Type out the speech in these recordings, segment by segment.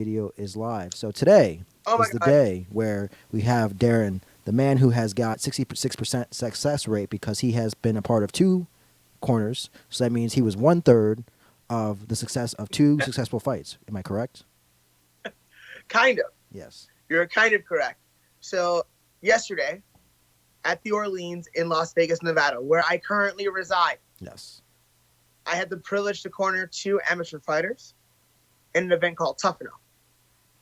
video is live. So today Oh my is the God. day where we have Darren, the man who has got 66% success rate because he has been a part of two corners. So that means he was one third of the success of two successful fights. Am I correct? Kind of. Yes. You're kind of correct. So, yesterday at the Orleans in Las Vegas, Nevada, where I currently reside, Yes. I had the privilege to corner two amateur fighters in an event called Tough Enough.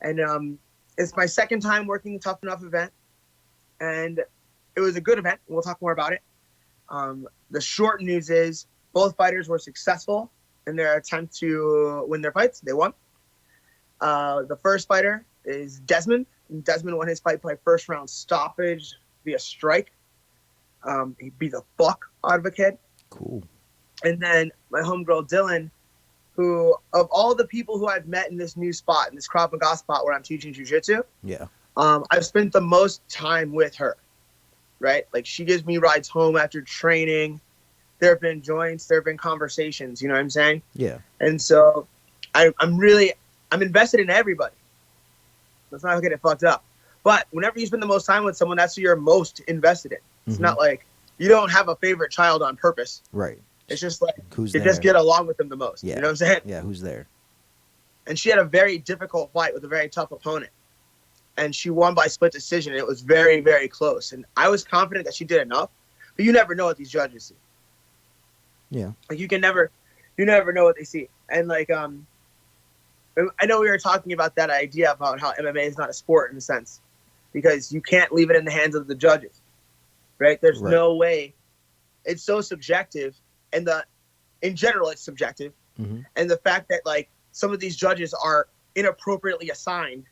And it's my second time working the Tough Enough event. And it was a good event. We'll talk more about it. The short news is both fighters were successful in their attempt to win their fights. They won. The first fighter is Desmond. Desmond won his fight by first round stoppage via strike. He beat the fuck out of a kid. Cool. And then my homegirl Dylan, who of all the people who I've met in this new spot, in this Krav Maga spot where I'm teaching jujitsu, Yeah. I've spent the most time with her. Right? Like she gives me rides home after training. There have been joints, there have been conversations. You know what I'm saying? Yeah. And so I'm invested in everybody. Let's not get it fucked up. But whenever you spend the most time with someone, that's who you're most invested in. It's not like you don't have a favorite child on purpose. Right. It's just like Who's you there? just get along with them the most. Yeah. You know what I'm saying? Yeah. Who's there? And she had a very difficult fight with a very tough opponent. And she won by split decision. And it was very, very close. And I was confident that she did enough. But you never know what these judges see. Yeah. Like you never know what they see. And like I know we were talking about that idea about how MMA is not a sport in a sense, because you can't leave it in the hands of the judges, right? There's Right. no way. It's so subjective, and in general it's subjective, and the fact that like some of these judges are inappropriately assigned,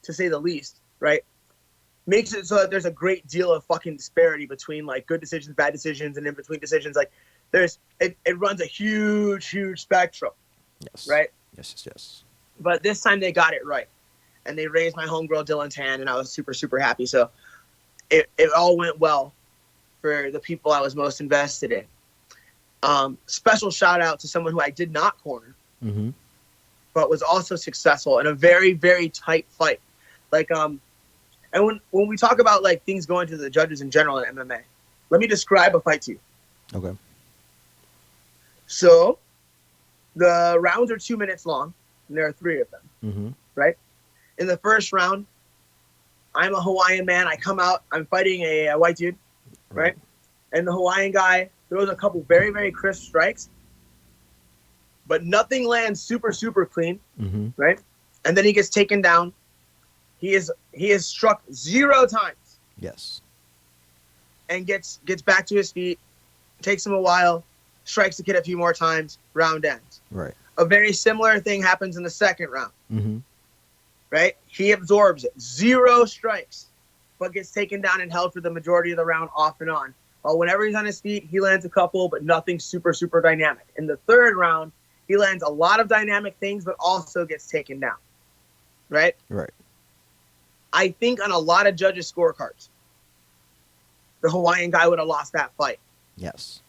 to say the least, right, makes it so that there's a great deal of fucking disparity between like good decisions, bad decisions, and in between decisions. Like it runs a huge spectrum, Yes. right? Yes. But this time they got it right. And they raised my homegirl Dylan's hand, and I was super, super happy. So it all went well for the people I was most invested in. Special shout out to someone who I did not corner, but was also successful in a very, very tight fight. Like, and when we talk about like things going to the judges in general in MMA, let me describe a fight to you. Okay. So the rounds are 2 minutes long, and there are 3 of them, right? In the first round, I'm a Hawaiian man. I come out, I'm fighting a white dude, right? And the Hawaiian guy throws a couple very, very crisp strikes, but nothing lands super, super clean, right? And then he gets taken down. He is struck 0 times. Yes. And gets back to his feet, takes him a while, strikes the kid a few more times, round ends. Right. A very similar thing happens in the second round. Right? He absorbs 0 strikes, but gets taken down and held for the majority of the round off and on. While whenever he's on his feet, he lands a couple, but nothing super, super dynamic. In the third round, he lands a lot of dynamic things, but also gets taken down. Right? Right. I think on a lot of judges' scorecards, the Hawaiian guy would have lost that fight. Yes.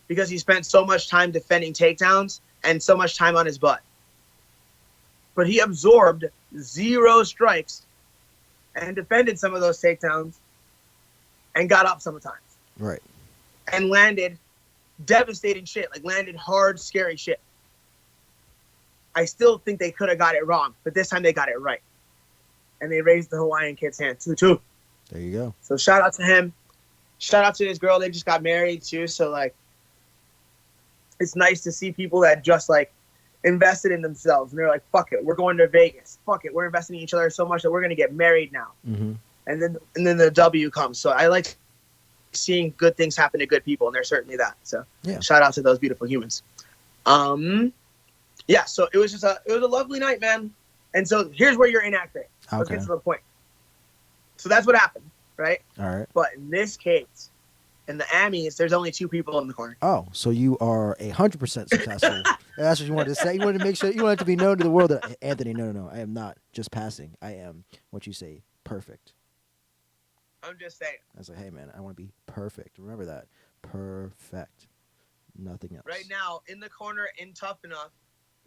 Because he spent so much time defending takedowns and so much time on his butt. But he absorbed 0 strikes and defended some of those takedowns and got up sometimes. Right. And landed devastating shit, like landed hard, scary shit. I still think they could have got it wrong, but this time they got it right. And they raised the Hawaiian kid's hand, 2-2. There you go. So shout out to him. Shout out to his girl. They just got married too. So like, it's nice to see people that just like invested in themselves. And they're like, fuck it, we're going to Vegas. Fuck it, we're investing in each other so much that we're going to get married now. And then the W comes. So I like seeing good things happen to good people, and they're certainly that. So Yeah. shout out to those beautiful humans. Yeah, so it was a lovely night, man. And so here's where you're inaccurate. Let's Okay. get to the point. So that's what happened, right? All right. But in this case, in the Amis, there's only 2 people in the corner. Oh, so you are 100% successful. That's what you wanted to say. You wanted to make sure you wanted to be known to the world that Anthony. No. I am not just passing. I am what you say, perfect. I'm just saying. I was like, hey man, I want to be perfect. Remember that, perfect. Nothing else. Right now, in the corner, in Tough Enough,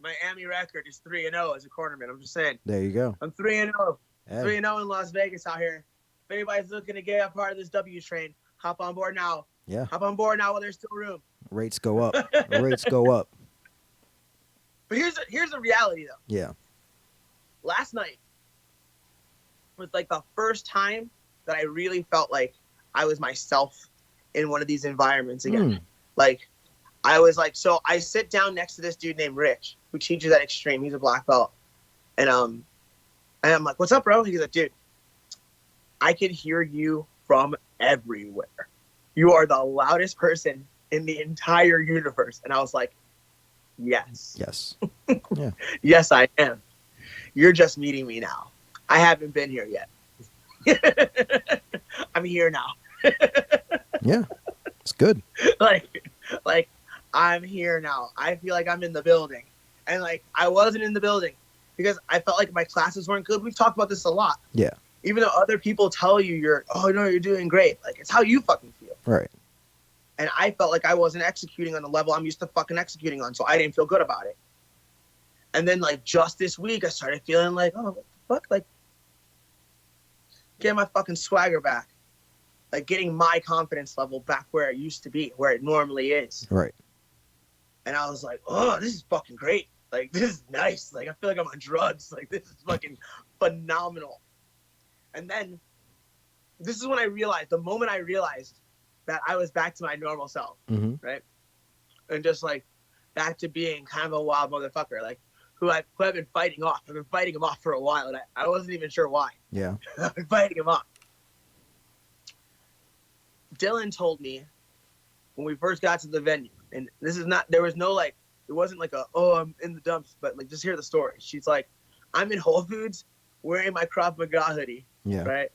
Miami record is 3-0 as a cornerman. I'm just saying. There you go. I'm 3-0. Hey. 3-0 in Las Vegas out here. If anybody's looking to get a part of this W train, hop on board now. Yeah. Hop on board now while there's still room. Rates go up. Rates go up. But here's the reality though. Yeah. Last night was like the first time that I really felt like I was myself in one of these environments again. Like I was like, so I sit down next to this dude named Rich, who teaches at Extreme. He's a black belt. And I'm like, what's up, bro? He's like, dude, I can hear you from everywhere. You are the loudest person in the entire universe. And I was like, yes. Yes. Yeah. Yes, I am. You're just meeting me now. I haven't been here yet. I'm here now. Yeah. It's good. like I'm here now. I feel like I'm in the building. And like I wasn't in the building because I felt like my classes weren't good. We've talked about this a lot. Yeah. Even though other people tell you you're doing great. Like it's how you fucking feel. Right. And I felt like I wasn't executing on the level I'm used to fucking executing on, so I didn't feel good about it. And then like just this week I started feeling like, oh, what the fuck? Like getting my fucking swagger back. Like getting my confidence level back where it used to be, where it normally is. Right. And I was like, oh, this is fucking great. Like, this is nice. Like, I feel like I'm on drugs. Like, this is fucking phenomenal. And then this is when I realized, the moment I realized that I was back to my normal self, right? And just like back to being kind of a wild motherfucker, like who I've been fighting off. I've been fighting him off for a while, and I wasn't even sure why. Yeah. I've been fighting him off. Dylan told me when we first got to the venue, and this is not, there was no like, it wasn't like I'm in the dumps, but like, just hear the story. She's like, I'm in Whole Foods wearing my Krav Maga hoodie, right?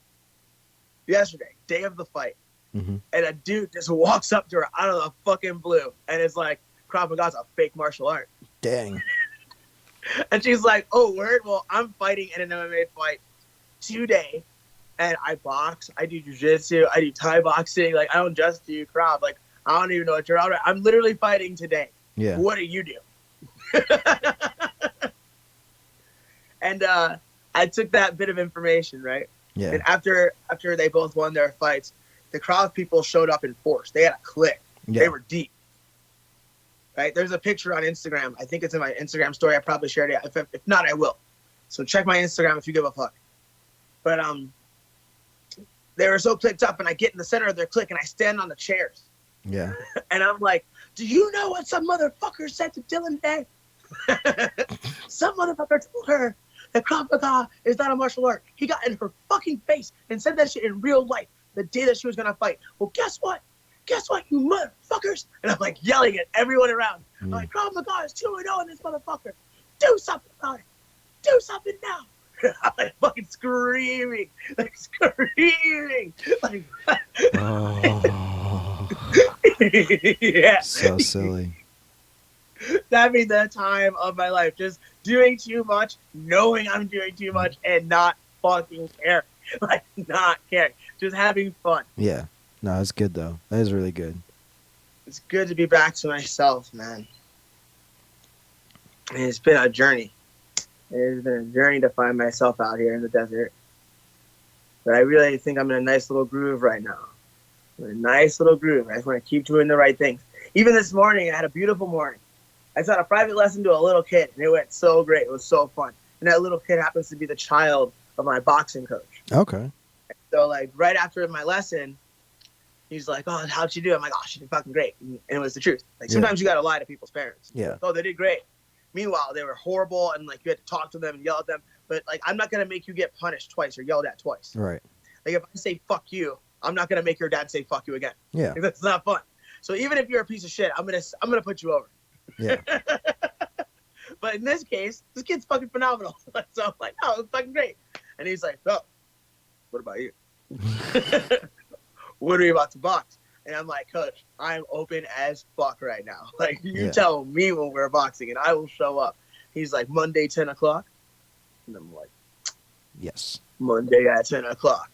Yesterday, day of the fight. And a dude just walks up to her out of the fucking blue and is like, Krav Maga's a fake martial art. Dang. And she's like, oh, word? Well, I'm fighting in an MMA fight today. And I box, I do jiu-jitsu, I do Thai boxing. Like, I don't just do Krav. Like, I don't even know what you're out. I'm literally fighting today. Yeah. What do you do? And I took that bit of information, right? Yeah. And after they both won their fights, the Krav people showed up in force. They had a clique. Yeah. They were deep. Right? There's a picture on Instagram. I think it's in my Instagram story. I probably shared it. If not, I will. So check my Instagram if you give a fuck. But they were so clicked up, and I get in the center of their clique, and I stand on the chairs. Yeah. And I'm like, do you know what some motherfucker said to Dylan today? Some motherfucker told her that Krav Maga is not a martial art. He got in her fucking face and said that shit in real life the day that she was going to fight. Well, guess what? Guess what, you motherfuckers? And I'm like yelling at everyone around. I'm like, Krav Maga is 2-0 in this motherfucker. Do something about it. Do something now. I'm like fucking screaming. Like, Oh. Yeah. So silly. That'd be the time of my life. Just doing too much, knowing I'm doing too much, and not fucking caring. Like, not caring. Just having fun. Yeah. No, it's good, though. That is really good. It's good to be back to myself, man. And it's been a journey. It's been a journey to find myself out here in the desert. But I really think I'm in a nice little groove right now. I'm in a nice little groove. I just want to keep doing the right things. Even this morning, I had a beautiful morning. I taught a private lesson to a little kid, and it went so great. It was so fun. And that little kid happens to be the child of my boxing coach. Okay. So, like, right after my lesson, he's like, oh, how'd she do? I'm like, oh, she did fucking great. And it was the truth. Like, sometimes you got to lie to people's parents. Yeah. Like, oh, they did great. Meanwhile, they were horrible, and, like, you had to talk to them and yell at them. But, like, I'm not going to make you get punished twice or yelled at twice. Right. Like, if I say fuck you, I'm not going to make your dad say fuck you again. Yeah. Like, that's not fun. So even if you're a piece of shit, I'm gonna put you over. Yeah. But in this case, this kid's fucking phenomenal. So I'm like, oh, it's fucking great. And he's like, oh, what about you? What are you about to box? And I'm like, coach, I'm open as fuck right now. Like, you tell me when we're boxing, and I will show up. He's like, Monday, 10 o'clock. And I'm like, yes. Monday at 10 o'clock.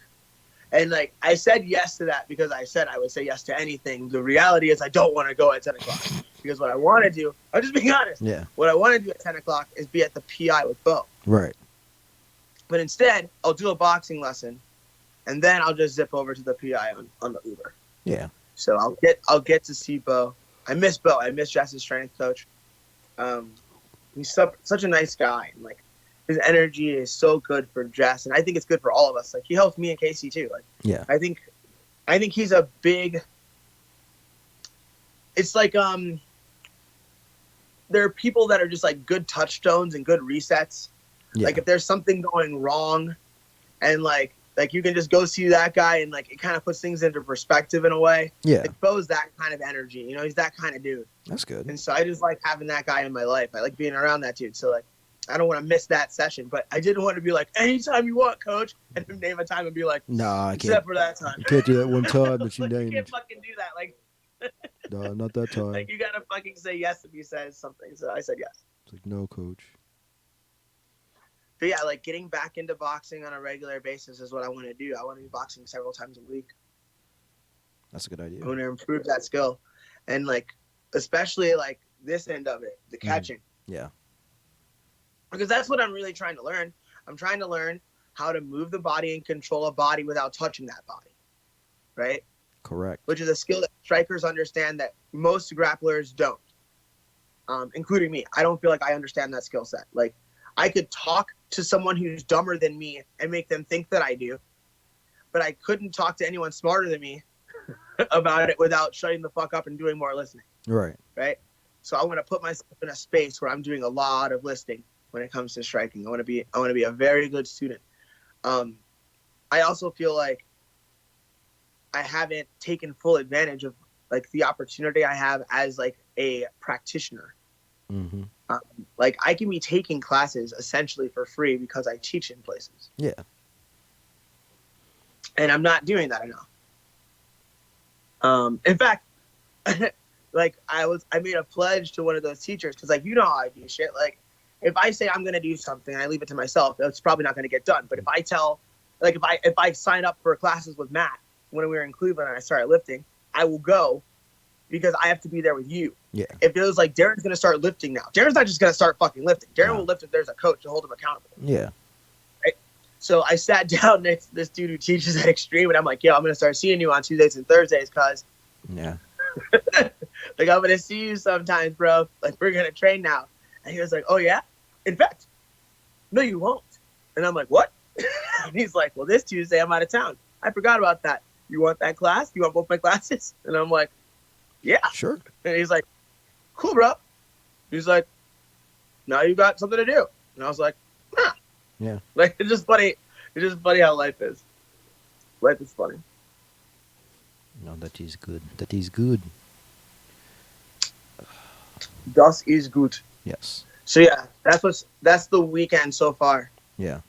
And, like, I said yes to that because I said I would say yes to anything. The reality is I don't want to go at 10 o'clock. Because what I want to do, I'm just being honest. Yeah. What I want to do at 10 o'clock is be at the PI with Bo. Right. But instead, I'll do a boxing lesson, and then I'll just zip over to the PI on the Uber. Yeah. So I'll get to see Bo. I miss Bo. I miss Jess's strength coach. He's such a nice guy. And, like, his energy is so good for Jess, and I think it's good for all of us. Like, he helps me and Casey too. Like, Yeah. I think he's a big. It's like there are people that are just like good touchstones and good resets. Yeah. Like if there's something going wrong, and like you can just go see that guy, and like it kind of puts things into perspective in a way. Yeah. Like Bo's that kind of energy, you know, he's that kind of dude. That's good. And so I just like having that guy in my life. I like being around that dude. So like I don't want to miss that session, but I didn't want to be like, anytime you want, coach, and then name a time and be like, Nah, I can't. except for that time. You can't do that one time that you Like, you named. can't fucking do that. Like, Nah, not that time. like you gotta fucking say yes if you said something. So I said yes. It's like, no, coach. But yeah, like getting back into boxing on a regular basis is what I want to do. I want to be boxing several times a week. That's a good idea. I want to improve that skill, and like especially like this end of it, the catching. Yeah. Because that's what I'm really trying to learn. I'm trying to learn how to move the body and control a body without touching that body, right? Correct. Which is a skill that strikers understand that most grapplers don't, including me. I don't feel like I understand that skill set. Like, I could talk to someone who's dumber than me and make them think that I do, but I couldn't talk to anyone smarter than me about it without shutting the fuck up and doing more listening, Right. right? So I want to put myself in a space where I'm doing a lot of listening when it comes to striking. I want to be a very good student. I also feel like I haven't taken full advantage of like the opportunity I have as like a practitioner. Mm-hmm. Like I can be taking classes essentially for free because I teach in places. Yeah. And I'm not doing that enough. In fact, like I made a pledge to one of those teachers because like, you know how I do shit. Like if I say I'm going to do something and I leave it to myself, it's probably not going to get done. But if I tell, like if I sign up for classes with Matt when we were in Cleveland and I started lifting, I will go because I have to be there with you. Yeah. If it was like Darren's going to start lifting now, Darren's not just going to start fucking lifting. Darren No. will lift if there's a coach to hold him accountable. Yeah. So I sat down next to this dude who teaches at Extreme, and I'm like, yo, I'm going to start seeing you on Tuesdays and Thursdays because Yeah. like I'm going to see you sometimes, bro. Like we're going to train now. And he was like, oh, yeah? In fact, no, you won't. And I'm like, what? And he's like, well, this Tuesday I'm out of town. I forgot about that. You want that class? You want both my classes? And I'm like, yeah. Sure. And he's like, cool, bro. He's like, now you got something to do. And I was like, nah. Yeah. Like, it's just funny. It's just funny how life is. Life is funny. No, that is good. That is good. Das is good. Yes. So yeah, that's the weekend so far. Yeah.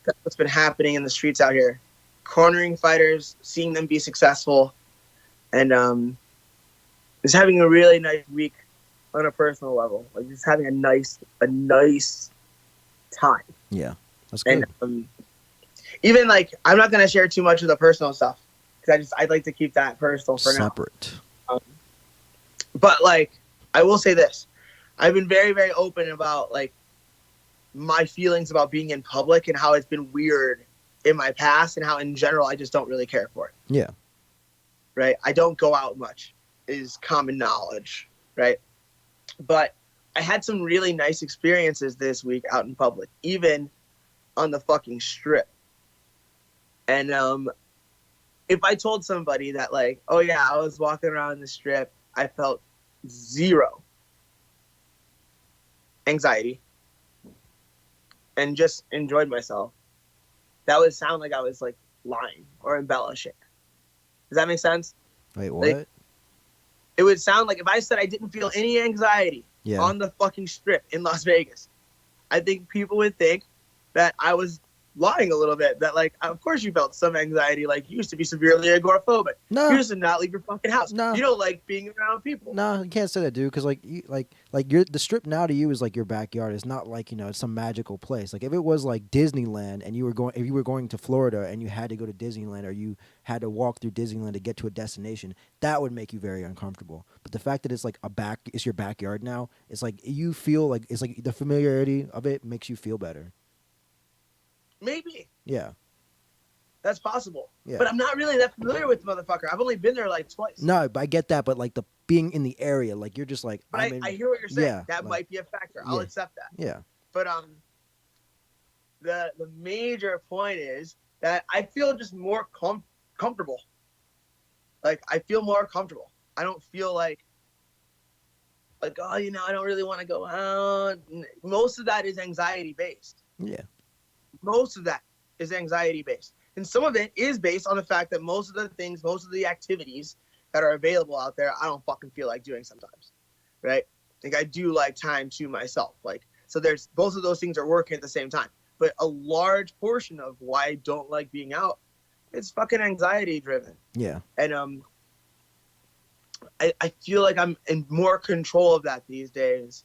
That's what's been happening in the streets out here. Cornering fighters, seeing them be successful, and just having a really nice week on a personal level. Like just having a nice time. Yeah. That's good. And even like I'm not gonna share too much of the personal stuff because I'd like to keep that personal for Separate. now. But like I will say this, I've been very, very open about like my feelings about being in public and how it's been weird in my past and how in general I just don't really care for it. Yeah. Right? I don't go out much is common knowledge, right? But I had some really nice experiences this week out in public, even on the fucking strip. And if I told somebody that like, oh yeah, I was walking around the strip, I felt zero anxiety and just enjoyed myself, that would sound like I was like lying or embellishing. Does that make sense? Wait, what? Like, it would sound like if I said I didn't feel any anxiety on the fucking strip in Las Vegas, I think people would think that I was lying a little bit. That like, of course you felt some anxiety. Like you used to be severely agoraphobic. No. You used to not leave your fucking house. No. You don't like being around people. No, you can't say that, dude. Because like, you're the strip now to you is like your backyard. It's not like it's some magical place. Like if it was like Disneyland and if you were going to Florida and you had to go to Disneyland or you had to walk through Disneyland to get to a destination, that would make you very uncomfortable. But the fact that it's like it's your backyard now. It's like you feel like it's like the familiarity of it makes you feel better. Maybe. Yeah. That's possible. Yeah. But I'm not really that familiar with the motherfucker. I've only been there like twice. No, I get that, but like the being in the area, like you're just like. But I hear what you're saying. Yeah, that like, might be a factor. I'll yeah. accept that. Yeah. But the major point is that I feel just more comfortable. Like I feel more comfortable. I don't feel like I don't really want to go out. Most of that is anxiety based. Yeah. Most of that is anxiety based. And some of it is based on the fact that most of the activities that are available out there, I don't fucking feel like doing sometimes. Right? Like I do like time to myself. Like, so there's both of those things are working at the same time. But a large portion of why I don't like being out, it's fucking anxiety driven. Yeah. And I feel like I'm in more control of that these days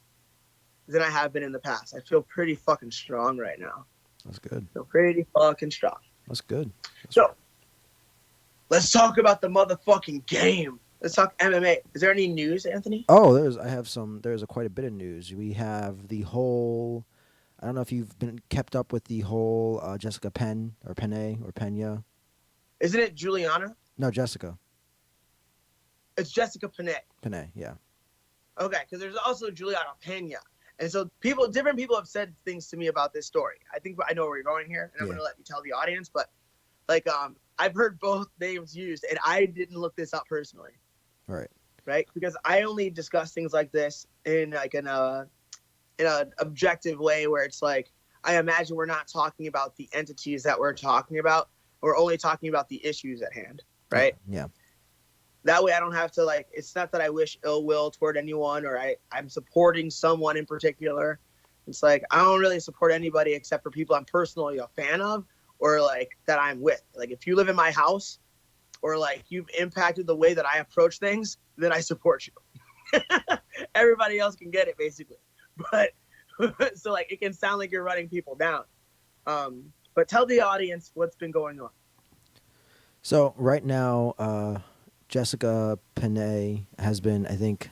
than I have been in the past. I feel pretty fucking strong right now. That's good. I feel pretty fucking strong. That's good. So, let's talk about the motherfucking game. Let's talk MMA. Is there any news, Anthony? Oh, there's quite a bit of news. We have the whole, I don't know if you've been kept up with the whole Jessica Penne. Isn't it Juliana? No, Jessica. It's Jessica Penne. Penne, yeah. Okay, because there's also Juliana Pena. And so different people have said things to me about this story. I think I know where you're going here, and I'm going to let you tell the audience. But like, I've heard both names used, and I didn't look this up personally. All right. Right, because I only discuss things like this in like in an objective way, where it's like I imagine we're not talking about the entities that we're talking about. We're only talking about the issues at hand. Right. Yeah. That way I don't have to like, it's not that I wish ill will toward anyone or I'm supporting someone in particular. It's like, I don't really support anybody except for people I'm personally a fan of or like that I'm with. Like if you live in my house or like you've impacted the way that I approach things, then I support you. Everybody else can get it basically. But so like, it can sound like you're running people down. But tell the audience what's been going on. So right now, Jessica Penne has been, I think,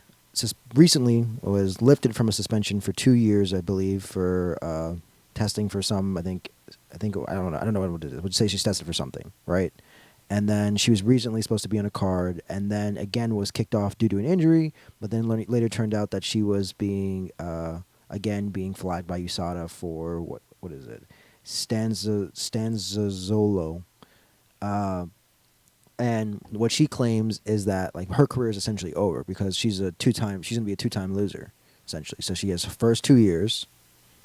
recently was lifted from a suspension for 2 years, I believe, for testing for some. I think I don't know what it is. Would say she's tested for something, right? And then she was recently supposed to be on a card, and then again was kicked off due to an injury. But then later turned out that she was being flagged by USADA for what is it? Stanzazolo. And what she claims is that like her career is essentially over because she's going to be a two-time loser, essentially. So she has her first 2 years,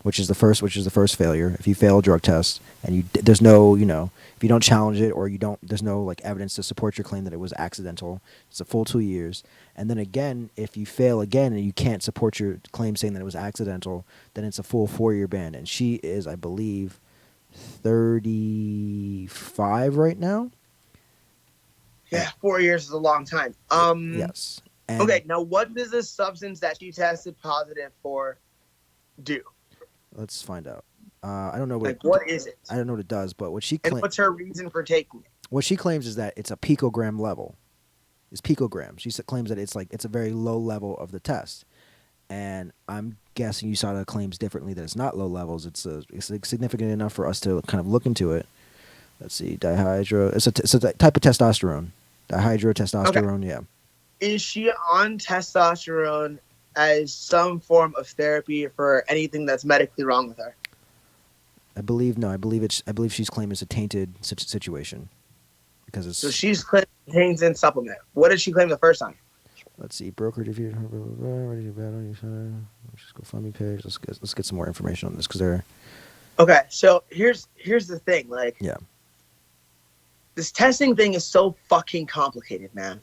which is the first failure. If you fail a drug test and there's no, if you don't challenge it or there's no like evidence to support your claim that it was accidental, it's a full 2 years. And then again, if you fail again and you can't support your claim saying that it was accidental, then it's a full 4-year ban. And she is, I believe, 35 right now. Yeah, 4 years is a long time. Yes. Okay, now what does this substance that she tested positive for do? Let's find out. I don't know what. What is it? I don't know what it does, but what she and what's her reason for taking it? What she claims is that it's a picogram level. It's picograms. She claims that it's a very low level of the test, and I'm guessing USADA claims differently that it's not low levels. It's significant enough for us to kind of look into it. Let's see, dihydro. It's a type of testosterone. Dihydrotestosterone, okay. Yeah. Is she on testosterone as some form of therapy for anything that's medically wrong with her? I believe no. I believe she's claiming it's a tainted situation because it's. So she's claiming tainted supplement. What did she claim the first time? Let's see, broker defeated her. Just go find me page. Let's get some more information on this because they're. Okay, so here's the thing, like. Yeah. This testing thing is so fucking complicated, man.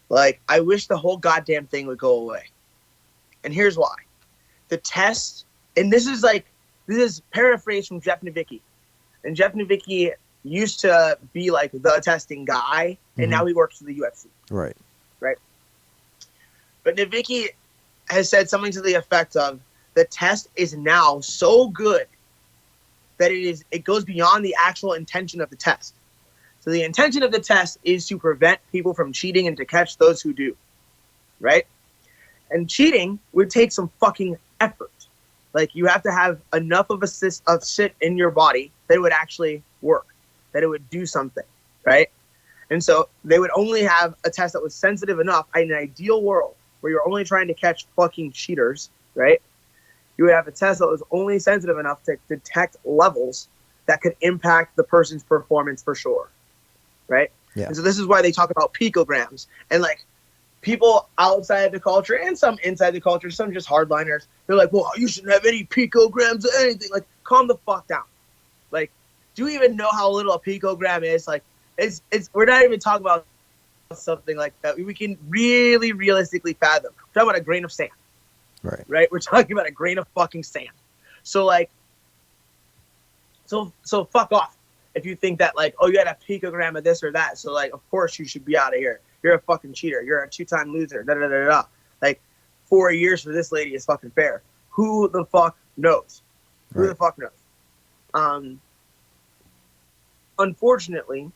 Like, I wish the whole goddamn thing would go away. And here's why. The test, and this is paraphrased from Jeff Nowicki. And Jeff Nowicki used to be like the testing guy, and now he works for the UFC. Right. Right. But Nowicki has said something to the effect of the test is now so good that it goes beyond the actual intention of the test. So the intention of the test is to prevent people from cheating and to catch those who do. Right? And cheating would take some fucking effort. Like, you have to have enough of shit in your body that it would actually work, that it would do something, right? And so they would only have a test that was sensitive enough in an ideal world where you're only trying to catch fucking cheaters, right? You would have a test that was only sensitive enough to detect levels that could impact the person's performance for sure, right? Yeah. And so this is why they talk about picograms. And, like, people outside the culture and some inside the culture, some just hardliners, they're like, well, you shouldn't have any picograms or anything. Like, calm the fuck down. Like, do you even know how little a picogram is? Like, it's we're not even talking about something like that we can really realistically fathom. We're talking about a grain of sand. Right? We're talking about a grain of fucking sand. So, like, so fuck off if you think that, like, oh, you had a picogram of this or that, so, like, of course you should be out of here. You're a fucking cheater. You're a 2-time loser. Da da da da. Like, 4 years for this lady is fucking fair. Who the fuck knows? Who the fuck knows? Unfortunately,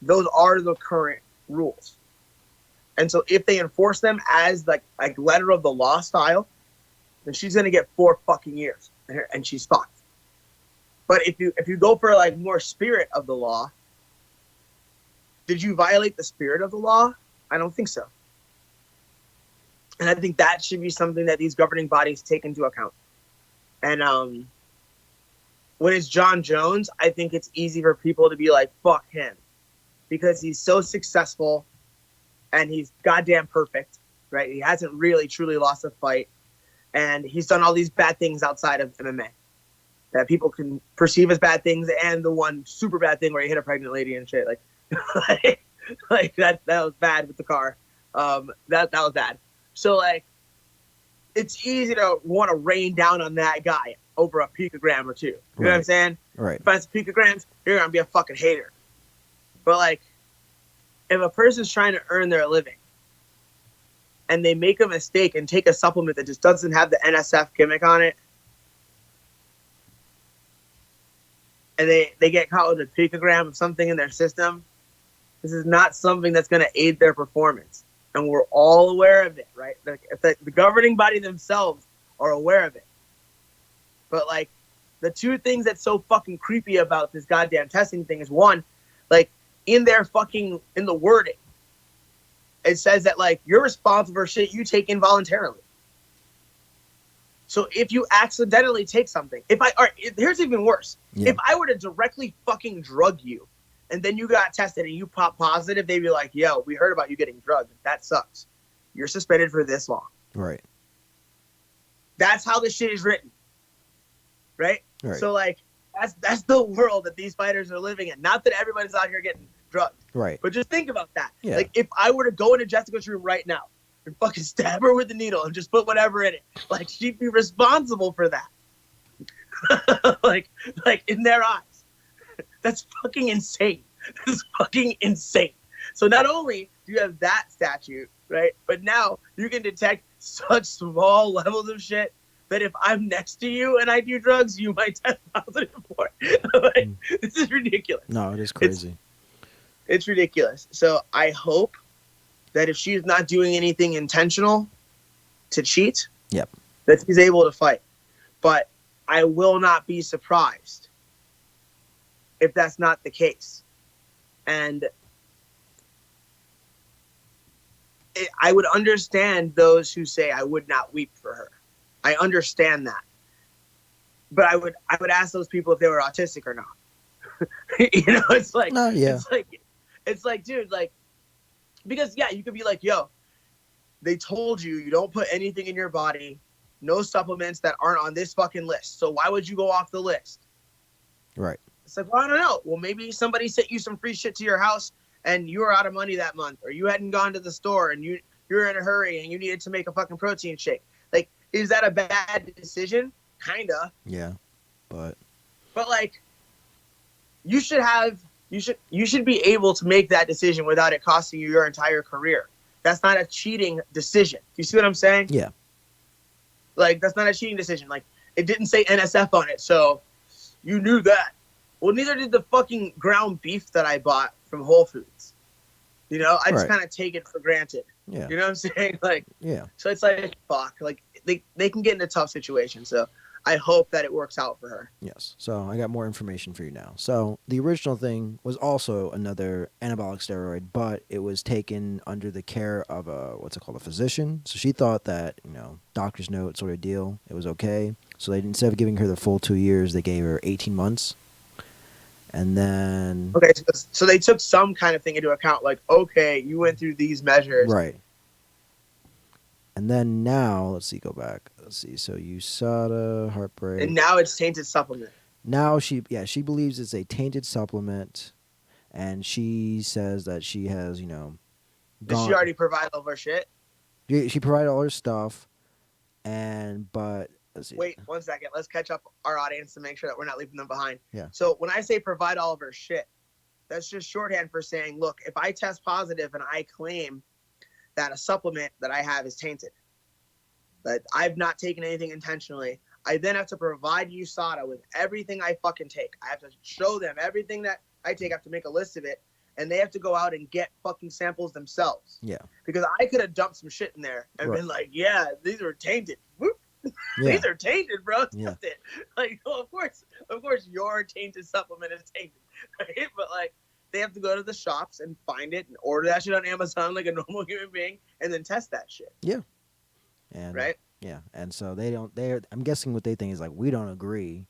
those are the current rules. And so if they enforce them as like letter of the law style, then she's gonna get 4 fucking years, and she's fucked. But if you go for like more spirit of the law, did you violate the spirit of the law? I don't think so. And I think that should be something that these governing bodies take into account. And when it's John Jones, I think it's easy for people to be like, fuck him. Because he's so successful and he's goddamn perfect, right? He hasn't really truly lost a fight. And he's done all these bad things outside of MMA that people can perceive as bad things, and the one super bad thing where he hit a pregnant lady and shit. Like that was bad with the car. That was bad. So, like, it's easy to want to rain down on that guy over a picogram or two. You know what I'm saying? Right. If it's picograms, you're gonna be a fucking hater. But, like, if a person's trying to earn their living and they make a mistake and take a supplement that just doesn't have the NSF gimmick on it, and they get caught with a picogram of something in their system, this is not something that's going to aid their performance. And we're all aware of it, right? The governing body themselves are aware of it. But, like, the two things that's so fucking creepy about this goddamn testing thing is, one, like, in the wording, it says that, like, you're responsible for shit you take involuntarily. So if you accidentally take something, here's even worse. Yeah. If I were to directly fucking drug you, and then you got tested and you pop positive, they'd be like, yo, we heard about you getting drugged. That sucks. You're suspended for this long. Right. That's how this shit is written. Right? Right. So, like, that's the world that these fighters are living in. Not that everybody's out here getting drugged. Right. But just think about that. Yeah. Like, if I were to go into Jessica's room right now and fucking stab her with the needle and just put whatever in it, like, she'd be responsible for that. like in their eyes. That's fucking insane. That's fucking insane. So not only do you have that statute, right, but now you can detect such small levels of shit that if I'm next to you and I do drugs, you might test positive for it. Like, this is ridiculous. No, it is crazy. It's ridiculous. So I hope that if she's not doing anything intentional to cheat, Yep. that she's able to fight. But I will not be surprised if that's not the case. And I would understand those who say I would not weep for her. I understand that. But I would ask those people if they were autistic or not. You know, it's like, No, yeah. it's like, dude, like, because, yeah, you could be like, yo, they told you don't put anything in your body, no supplements that aren't on this fucking list. So why would you go off the list? Right. It's like, well, I don't know. Well, maybe somebody sent you some free shit to your house and you were out of money that month, or you hadn't gone to the store and you were in a hurry and you needed to make a fucking protein shake. Like, is that a bad decision? Kinda. Yeah. But like, you should be able to make that decision without it costing you your entire career. That's not a cheating decision. Do you see what I'm saying? Yeah. Like, that's not a cheating decision. Like, it didn't say NSF on it, so you knew that. Well, neither did the fucking ground beef that I bought from Whole Foods. You know, I just Right. kind of take it for granted. Yeah. You know what I'm saying? Like, Yeah. so it's like, fuck. Like, they can get into tough situations. So I hope that it works out for her. Yes. So I got more information for you now. So the original thing was also another anabolic steroid, but it was taken under the care of a physician. So she thought that, doctor's note sort of deal, it was okay. So they instead of giving her the full 2 years, they gave her 18 months. And then Okay, so they took some kind of thing into account. Like, okay, you went through these measures. right. And then now, let's see, go back. Let's see. So USADA, heartbreak. And now it's tainted supplement. Now she believes it's a tainted supplement, and she says that she has Did she already provide all of her shit? She provided all her stuff, but let's see. Wait 1 second. Let's catch up our audience to make sure that we're not leaving them behind. Yeah. So when I say provide all of her shit, that's just shorthand for saying, look, if I test positive and I claim that a supplement that I have is tainted, that I've not taken anything intentionally, I then have to provide USADA with everything I fucking take. I have to show them everything that I take. I have to make a list of it, and they have to go out and get fucking samples themselves. Yeah. Because I could have dumped some shit in there and been like, yeah, these are tainted. Whoop. Yeah. These are tainted, bro. Yeah. It. Like, of course, your tainted supplement is tainted, right? But like, they have to go to the shops and find it and order that shit on Amazon like a normal human being, and then test that shit. Yeah. And right. Yeah. And so I'm guessing what they think is like, we don't agree.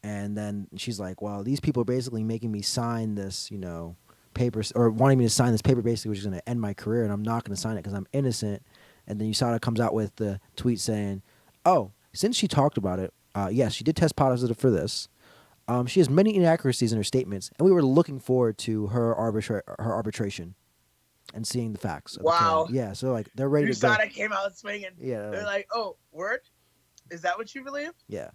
And then she's like, well, these people are basically making me sign this, paper, or wanting me to sign this paper, basically, which is going to end my career, and I'm not going to sign it because I'm innocent. And then USADA comes out with the tweet saying, oh, since she talked about it, yes, she did test positive for this. She has many inaccuracies in her statements, and we were looking forward to her arbitration and seeing the facts. Wow. Yeah, so like they're ready to go. USADA came out swinging. Yeah. They're like, oh, word? Is that what you believe? Yeah.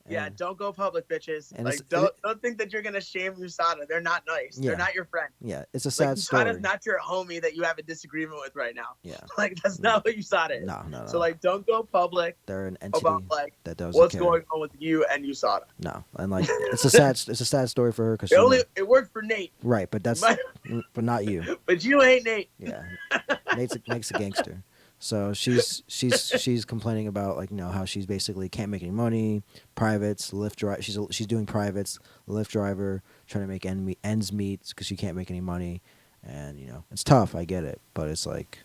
Yeah, don't go public, bitches. And like, don't think that you're gonna shame USADA. They're not nice. Yeah. They're not your friend. Yeah, it's a sad story. USADA's not your homie that you have a disagreement with right now. Yeah, like that's not what USADA is. No. So like, don't go public. They're an entity about like that does what's going on with you and USADA. No, and like it's a sad story for her because it worked for Nate. Right, but but not you. But you ain't Nate. Yeah, Nate's a gangster. So she's complaining about like how she's basically can't make any money, privates, Lyft drive. She's doing privates, Lyft driver, trying to make ends meet because she can't make any money, and it's tough. I get it, but it's like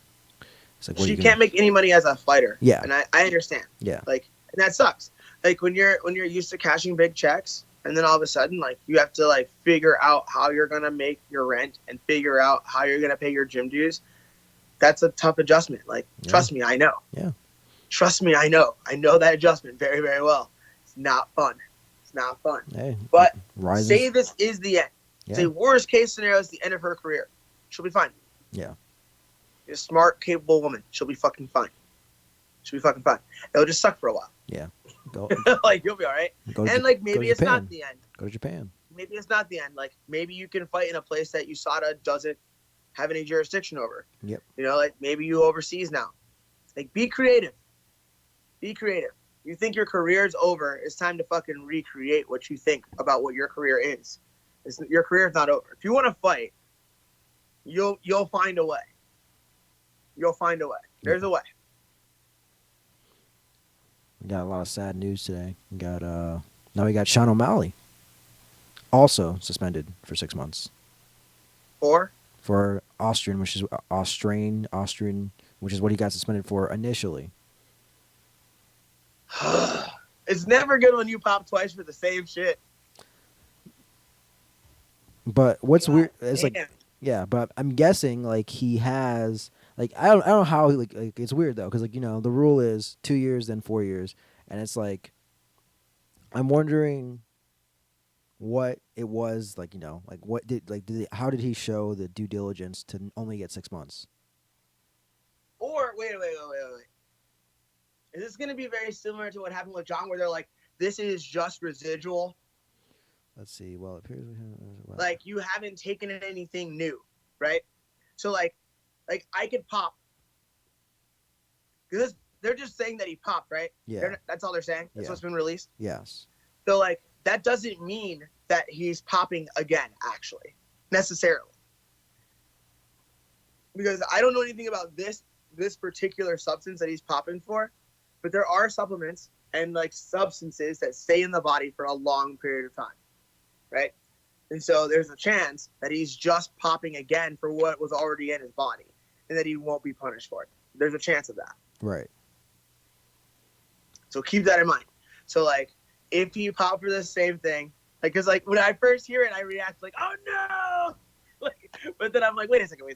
she can't make any money as a fighter. Yeah, and I understand. Yeah, like and that sucks. Like when you're used to cashing big checks, and then all of a sudden like you have to like figure out how you're gonna make your rent and figure out how you're gonna pay your gym dues. That's a tough adjustment. Like, trust me, I know. Yeah. Trust me, I know. I know that adjustment very, very well. It's not fun. It's not fun. Hey, but say this is the end. Yeah. Say worst case scenario is the end of her career. She'll be fine. Yeah. She's a smart, capable woman. She'll be fucking fine. She'll be fucking fine. It'll just suck for a while. Yeah. Like, you'll be all right. And like, maybe it's not the end. Go to Japan. Maybe it's not the end. Like, maybe you can fight in a place that USADA doesn't have any jurisdiction over. Yep. Like maybe you overseas now. Like be creative. Be creative. You think your career is over, it's time to fucking recreate what you think about what your career is. Your career is not over. If you want to fight, you'll find a way. You'll find a way. There's a way. We got a lot of sad news today. Now we got Sean O'Malley, also suspended for 6 months. For Austrian, which is which is what he got suspended for initially. It's never good when you pop twice for the same shit. But what's weird is but I'm guessing like he has like I don't know how like it's weird though because like the rule is 2 years then 4 years and it's like I'm wondering what it was like what how did he show the due diligence to only get 6 months? Or wait. Is this going to be very similar to what happened with John, where they're like, this is just residual? Let's see. Well, it appears we have. Well, Like you haven't taken anything new, right? So like I could pop because they're just saying that he popped, right? yeah. That's all they're saying. That's Yeah. what's been released. Yes. So like that doesn't mean that he's popping again, actually, necessarily. Because I don't know anything about this particular substance that he's popping for, but there are supplements and like substances that stay in the body for a long period of time, right? And so there's a chance that he's just popping again for what was already in his body, and that he won't be punished for it. There's a chance of that. Right. So keep that in mind. So like, if you pop for the same thing, like, cause like when I first hear it, I react like, oh no, like, but then I'm like, wait a second,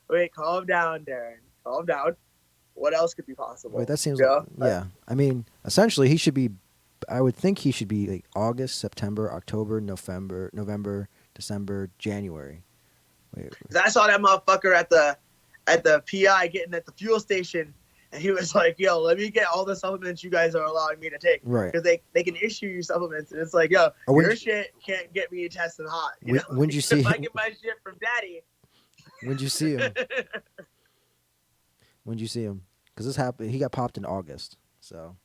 wait, calm down, Darren, calm down. What else could be possible? Wait, that seems You like, know? yeah. I mean, essentially, he should be. I would think he should be like August, September, October, November, December, January. Wait. 'Cause I saw that motherfucker at the PI getting at the fuel station, and he was like, "Yo, let me get all the supplements you guys are allowing me to take, Right. because they can issue you supplements, and it's like, yo, Or when your you- shit can't get me tested hot. When'd you see if I him? get my shit from Daddy?" When'd you see him? When'd you see him? Because this happened. He got popped in August, so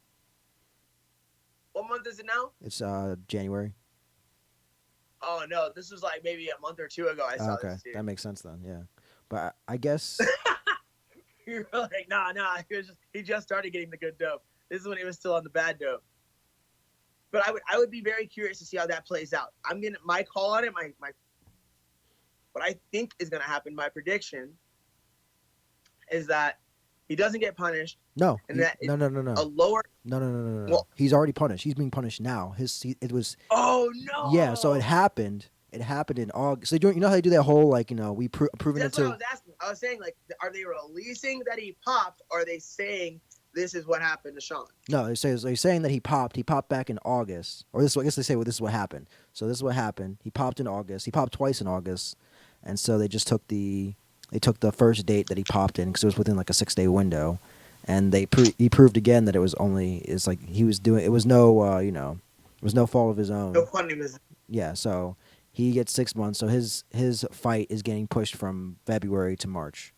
What month is it now? it's January. Oh no, this was like maybe a month or two ago. I saw Okay, this dude. that makes sense then. Yeah, but I guess You were like, nah. He just started getting the good dope. This is when he was still on the bad dope. But I would be very curious to see how that plays out. I'm gonna my call on it. My what I think is gonna happen. My prediction is that he doesn't get punished. no, And he- that no. A lower. No. Well- He's already punished. He's being punished now. It was Oh no. yeah. So it happened. It happened in August. So you know how they do that whole like we proving That's it what I to. was asking. I was saying like, are they releasing that he popped? Or are they saying this is what happened to Sean? No, they're saying that he popped. He popped back in August, or this. I guess they say, well, this is what happened. So this is what happened. He popped in August. He popped twice in August, and so they just took the first date that he popped in because it was within like a 6-day window, and he proved again that it's like he was doing. It was no it was no fault of his own. No funny business. Yeah, so he gets 6 months. So his fight is getting pushed from February to March.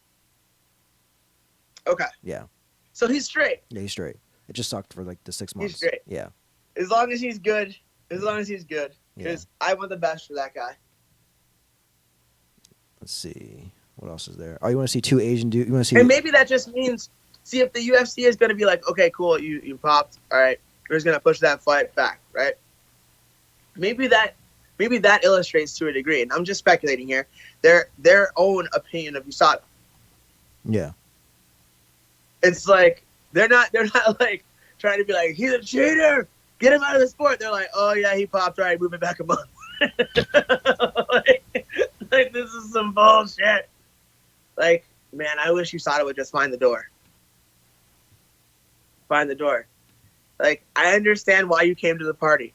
Okay. Yeah, So he's straight. yeah, he's straight. It just sucked for like the 6 months. straight. Yeah. As long as he's good. As long as he's good. Yeah. Because I want the best for that guy. Let's see. What else is there? Oh, you want to see two Asian dudes? You want to see? And maybe that just means, see, if the UFC is going to be like, okay, cool, you popped, all right, we're just going to push that fight back, right? Maybe that illustrates to a degree, and I'm just speculating here, their own opinion of USADA. Yeah. It's like they're not like trying to be like, he's a cheater, get him out of the sport. They're like, oh yeah, he popped, all right, move it back a month. like this is some bullshit. Like, man, I wish USADA would just find the door. Find the door. Like, I understand why you came to the party.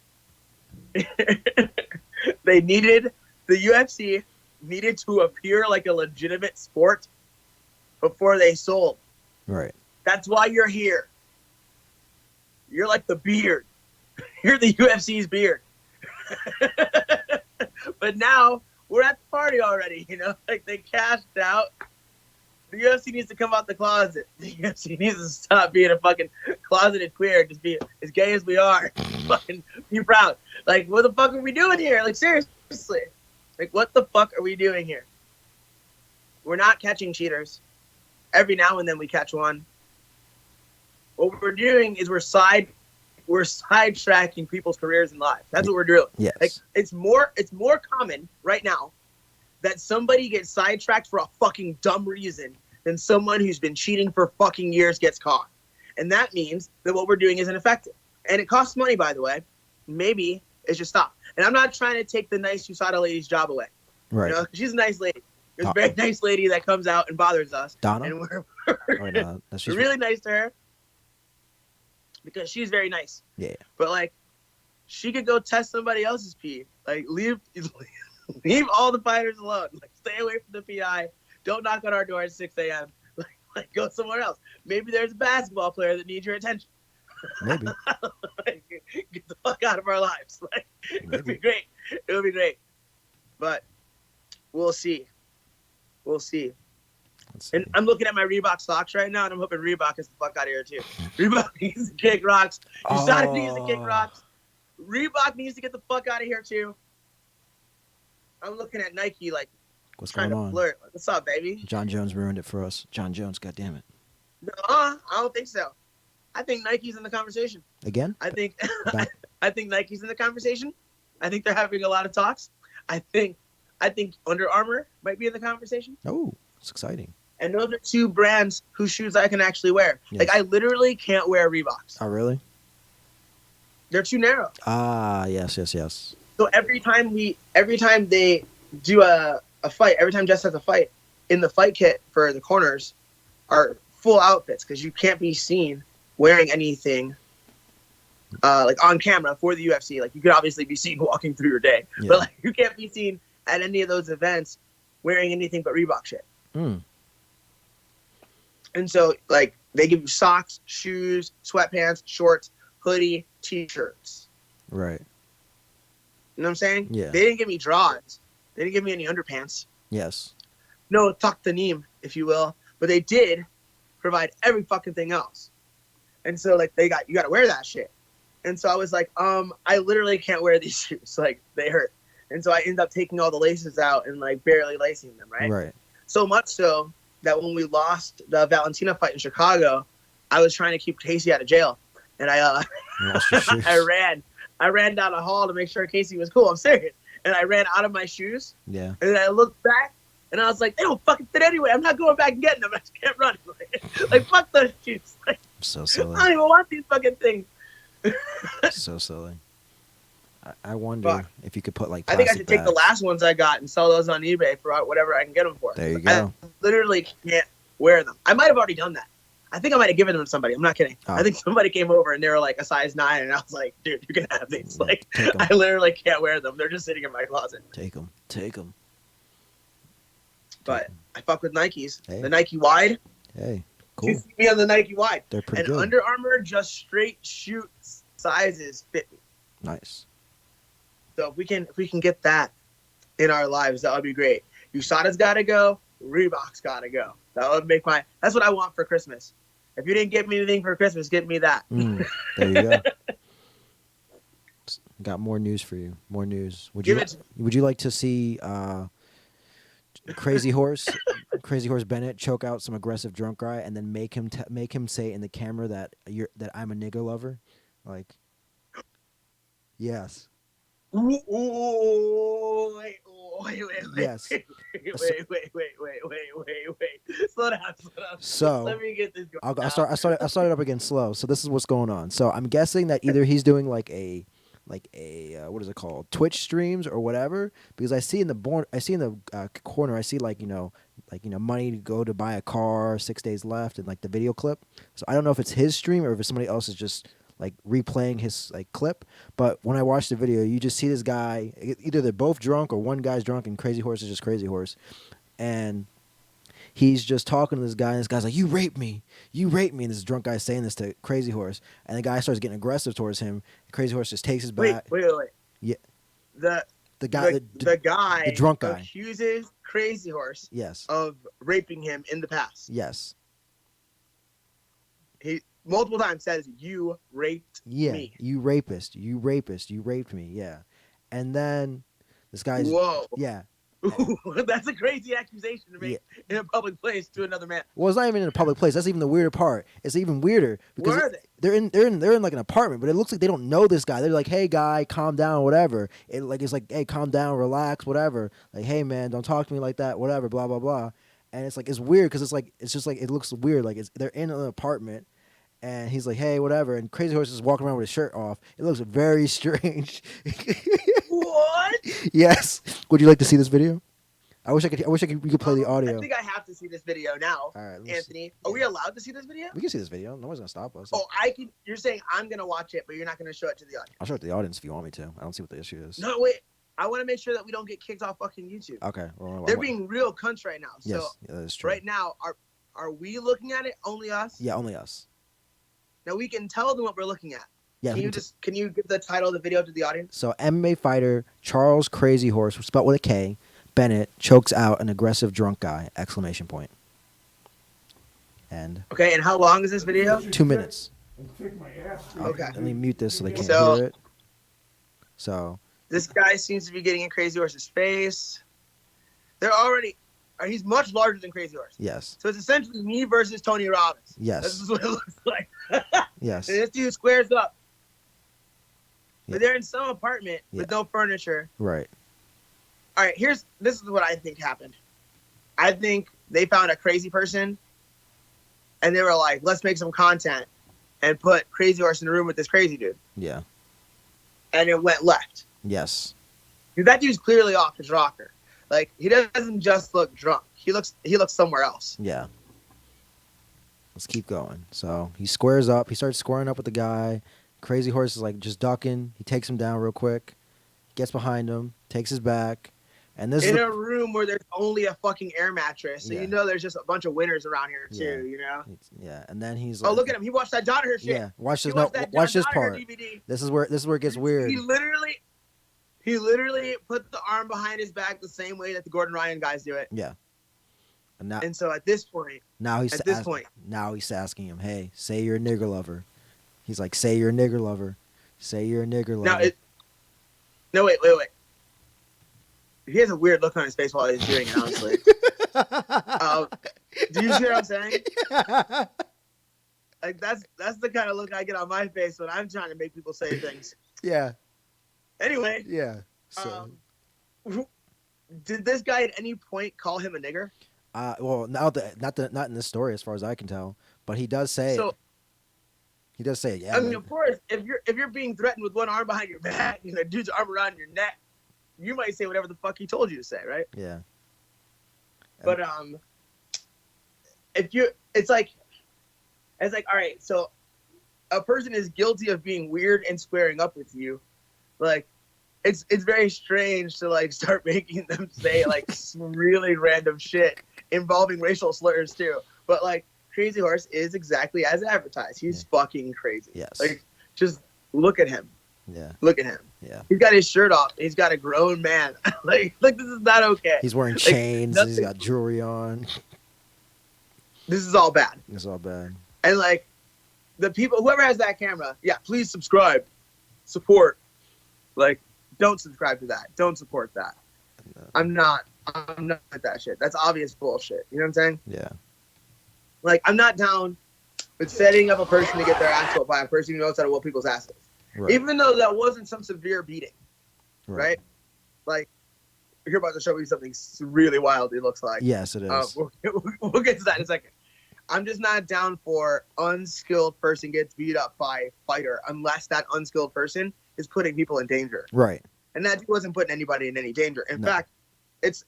The UFC needed to appear like a legitimate sport before they sold. Right. That's why you're here. You're like the beard. You're the UFC's beard. But now we're at the party already, like they cashed out. The UFC needs to come out the closet. The UFC needs to stop being a fucking closeted queer, just be as gay as we are. Fucking be proud. Like, what the fuck are we doing here? Like, seriously. Like, what the fuck are we doing here? We're not catching cheaters. Every now and then we catch one. What we're doing is we're sidetracking people's careers and lives. That's what we're doing. Yes. Like, it's more common right now that somebody gets sidetracked for a fucking dumb reason than someone who's been cheating for fucking years gets caught. And that means that what we're doing isn't effective. And it costs money, by the way. Maybe it should stop. And I'm not trying to take the nice USADA lady's job away. Right. She's a nice lady. There's a very nice lady that comes out and bothers us. Donna? And we're No, that's just really nice to her because she's very nice. Yeah. But like, she could go test somebody else's pee. Like, leave all the fighters alone. Like, stay away from the PI. Don't knock on our door at 6 a.m. Like, go somewhere else. Maybe there's a basketball player that needs your attention. Maybe. Like, get the fuck out of our lives. Like, it would be Maybe. great. It would be great. But we'll see. We'll see. Let's see. And I'm looking at my Reebok socks right now, and I'm hoping Reebok is the fuck out of here too. Reebok needs to kick rocks. USADA needs to kick rocks. Reebok needs to get the fuck out of here too. I'm looking at Nike like What's trying going to on? flirt. Like, what's up, baby? John Jones ruined it for us. John Jones, goddamn it. No, I don't think so. I think Nike's in the conversation. Again? I think Back- I think Nike's in the conversation. I think they're having a lot of talks. I think Under Armour might be in the conversation. Oh, it's exciting. And those are two brands whose shoes I can actually wear. Yes. Like I literally can't wear Reeboks. Oh, really? They're too narrow. Ah, yes. So every time they do a fight, every time Jess has a fight, in the fight kit for the corners are full outfits because you can't be seen wearing anything like on camera for the UFC. Like you could obviously be seen walking through your day, Yeah. but like you can't be seen at any of those events wearing anything but Reebok shit. Mm. And so like they give you socks, shoes, sweatpants, shorts, hoodie, t-shirts. Right. You know what I'm saying? Yeah. They didn't give me draws. They didn't give me any underpants. Yes. No taktanim, if you will, but they did provide every fucking thing else. And so like you got to wear that shit. And so I was like, I literally can't wear these shoes. Like they hurt. And so I ended up taking all the laces out and like barely lacing them, right? Right. So much so that when we lost the Valentina fight in Chicago, I was trying to keep Casey out of jail. And You lost your shoes. I ran down a hall to make sure Casey was cool. I'm serious. And I ran out of my shoes. Yeah. And then I looked back and I was like, they don't fucking fit anyway. I'm not going back and getting them. I just can't run. Like fuck those shoes. Like, So I silly. don't even want these fucking things. So silly. I wonder Fuck. if you could put like I think I plastic should take the bags. last ones I got and sell those on eBay for whatever I can get them for. There you I go. literally can't wear them. I might have already done that. I think I might have given them to somebody. I'm not kidding. Oh. I think somebody came over and they were like a size 9, and I was like, dude, you can have these. Yeah, Like, take 'em. I literally can't wear them. They're just sitting in my closet. Take them. But I fuck with Nikes. Hey. The Nike Wide. Hey, You cool. see me on the Nike Wide. They're pretty And good. Under Armour just straight shoot sizes fit me. Nice. So if we can get that in our lives, that would be great. USADA's got to go. Reebok's got to go. That would make that's what I want for Christmas. If you didn't get me anything for Christmas, get me that. There you go. Got more news for you. More news. Give it to me. Would you like to see Crazy Horse Bennett choke out some aggressive drunk guy and then make him say in the camera that I'm a nigger lover? Like, yes. Ooh, wait. Yes. Wait. Slow down. So Let me get this going. I'll start it up again slow. So this is what's going on. So I'm guessing that either he's doing like a what is it called, Twitch streams or whatever, because I see in the corner I see like money to go to buy a car, 6 days left, and like the video clip. So I don't know if it's his stream or if it's somebody else's just like replaying his like clip. But when I watch the video, you just see this guy, either they're both drunk or one guy's drunk and Crazy Horse is just Crazy Horse, and he's just talking to this guy, and this guy's like, you raped me, and this drunk guy's saying this to Crazy Horse, and the guy starts getting aggressive towards him. Crazy Horse just takes his bat. Wait. Yeah. The guy, the drunk guy. accuses Crazy Horse Yes. of raping him in the past. Yes. He multiple times says, "You raped Yeah. me." You rapist. You raped me. Yeah. And then this guy's Whoa. yeah. Ooh, that's a crazy accusation to make in a public place to another man. Well, it's not even in a public place. That's even the weirder part. It's even weirder because Where are they? they're in like an apartment, but it looks like they don't know this guy. They're like, "Hey, guy, calm down, whatever." It's like, "Hey, calm down, relax, whatever." Like, "Hey, man, don't talk to me like that, whatever." Blah blah blah. And it's like it's weird because it's just like it looks weird. Like they're in an apartment, and he's like, "Hey, whatever." And Crazy Horse is walking around with his shirt off. It looks very strange. What? Yes. Would you like to see this video? I wish we could play the audio. I think I have to see this video now. All right, let me Anthony. see. Are we allowed to see this video? We can see this video. No one's gonna stop us. Oh, I can. You're saying I'm gonna watch it, but you're not gonna show it to the audience. I'll show it to the audience if you want me to. I don't see what the issue is. No, wait. I want to make sure that we don't get kicked off fucking YouTube. Okay. Well, They're being real cunts right now. yes, So yeah, that is true. right now, are we looking at it? Only us? Yeah, only us. Now we can tell them what we're looking at. Yeah. Can you give the title of the video to the audience? So MMA fighter Charles Crazy Horse, spelled with a K, Bennett chokes out an aggressive drunk guy! Exclamation point. And Okay, and how long is this video? 2 minutes. Okay. Let me mute this so they can't So- hear it. So This guy seems to be getting in Crazy Horse's face. He's much larger than Crazy Horse. yes, So it's essentially me versus Tony Robbins. yes, This is what it looks like. yes, And this dude squares up. Yeah. But they're in some apartment with no furniture. right. All right, this is what I think happened. I think they found a crazy person, and they were like, "Let's make some content and put Crazy Horse in the room with this crazy dude," Yeah, and it went left. yes, Because that dude's clearly off his rocker. Like, he doesn't just look drunk. He looks somewhere else. yeah. Let's keep going. So he squares up. He starts squaring up with the guy. Crazy Horse is like just ducking. He takes him down real quick. Gets behind him. Takes his back. And this In is a room where there's only a fucking air mattress, so Yeah. you know there's just a bunch of winners around here too. Yeah. You know. yeah. And then he's Oh, like, look at him! He watched that Danaher shit. yeah. Watch He this. No, watched that watch this Danaher part. DVD. This is where it gets weird. He literally put the arm behind his back the same way that the Gordon Ryan guys do it. Yeah. And And so at this point, now he's asking him, "Hey, say you're a nigger lover." He's like, "Say you're a nigger lover. Say you're a nigger lover." no, wait. He has a weird look on his face while he's doing it, honestly. Do you see what I'm saying? Like, that's the kind of look I get on my face when I'm trying to make people say things. yeah. Anyway, Yeah. So, did this guy at any point call him a nigger? well, not in this story, as far as I can tell, but he does say. So, He does say, "Yeah." I mean, of course, if you're being threatened with one arm behind your back and a dude's arm around your neck, you might say whatever the fuck he told you to say, right? Yeah. But it's like, all right, so a person is guilty of being weird and squaring up with you, like, it's very strange to like start making them say like some really random shit involving racial slurs too. But like, Crazy Horse is exactly as advertised. He's fucking crazy. Yes. Like, just look at him. Yeah. Look at him. Yeah. He's got his shirt off. He's got a grown man. like this is not okay. He's wearing Like, chains. And he's nothing- got jewelry on. This is all bad. It's all bad. And like, the people, whoever has that camera, yeah, please subscribe, support. Like, don't subscribe to that. Don't support that. No. I'm not with that shit. That's obvious bullshit. You know what I'm saying? Yeah. Like, I'm not down with setting up a person to get their ass whooped by a person who knows how to whoop people's asses. Right. Even though that wasn't some severe beating, right? Like, you're about to show me something really wild, it looks like. Yes, it is. We'll get to that in a second. I'm just not down for unskilled person gets beat up by fighter unless that unskilled person is putting people in danger. Right. And that wasn't putting anybody in any danger. In No. fact, it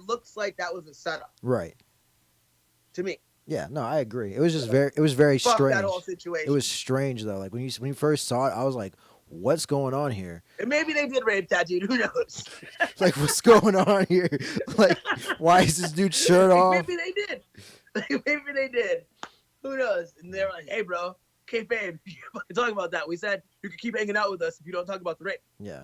looks like that was a setup Right. to me. Yeah. No, I agree. It was just very Fuck strange. that whole situation. It was strange though. Like when you first saw it, I was like, "What's going on here? And maybe they did rape that dude. Who knows? Like, what's going on here? Like, why is this dude shirt off?" Maybe they did. Maybe they did. Who knows? And they were like, "Hey, bro, babe, you fucking talking about that? We said you could keep hanging out with us if you don't talk about the rape." Yeah.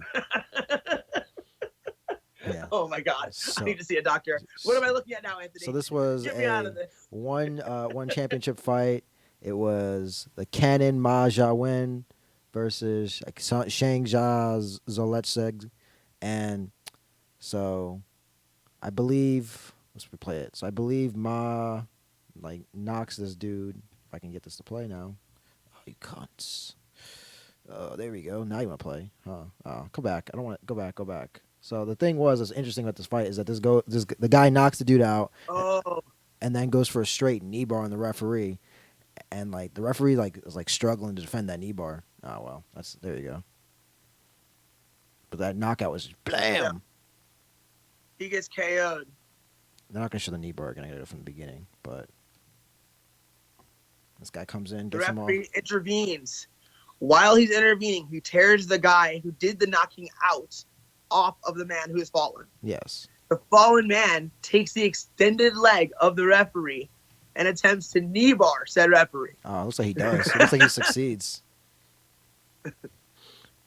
Yeah. Oh my God! So- I need to see a doctor. What am I looking at now, Anthony? So this was Get me out of a this. one championship fight. It was the Canon Ma Jiawen versus like Shang Jia Zoletseg, and so I believe let's replay it. So I believe Ma like knocks this dude. If I can get this to play now. Oh, you cunts. Oh, there we go. Now you want to play, huh? Oh, come back. I don't want to go back. Go back. So the thing was, what's interesting about this fight is that the guy knocks the dude out, Oh, and then goes for a straight knee bar on the referee, and like the referee is struggling to defend that knee bar. Oh well, there you go. But that knockout was just blam. Yeah. he gets KO'd. They're not gonna show the knee bar again. I got it from the beginning, but this guy comes in, The gets him off. referee intervenes. While he's intervening, he tears the guy who did the knocking out off of the man who has fallen. Yes. The fallen man takes the extended leg of the referee and attempts to knee bar said referee. Oh, it looks like he does. It looks like he succeeds.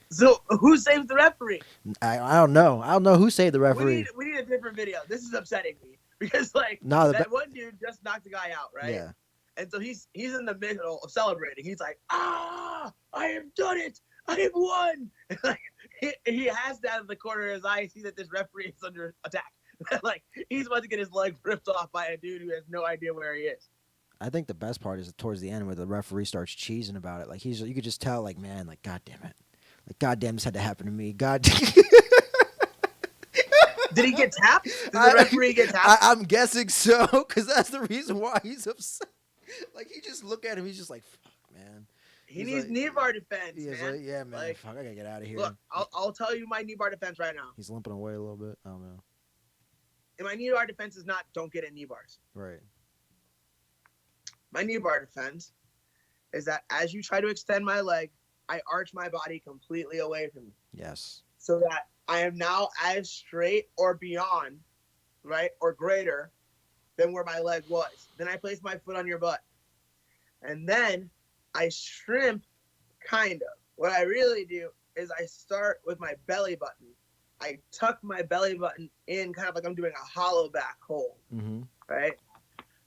So who saves the referee? I don't know. I don't know who saved the referee. We need a different video. This is upsetting me because like No, that one dude just knocked the guy out, right? Yeah. And so he's in the middle of celebrating. He's like, I have done it. I have won. Like he has that in the corner of his eye. See that this referee is under attack. Like he's about to get his leg ripped off by a dude who has no idea where he is. I think the best part is towards the end where the referee starts cheesing about it. Like you could just tell, like, man, like, God damn it. Like, God damn, this had to happen to me. God. Did he get tapped? Did the referee get tapped? I'm guessing so, because that's the reason why he's upset. Like, you just look at him, he's just like, fuck, man. He needs knee bar defense, He's man. like, yeah, man, Like, fuck, I gotta get out of here. Look, I'll tell you my knee bar defense right now. He's limping away a little bit. I don't know. And my knee bar defense is not don't get in knee bars. Right. My knee bar defense is that as you try to extend my leg, I arch my body completely away from you. Yes. So that I am now as straight or beyond, right, or greater than where my leg was. Then I place my foot on your butt. And then I shrimp, kind of. What I really do is I start with my belly button. I tuck my belly button in kind of like I'm doing a hollow back hold, right?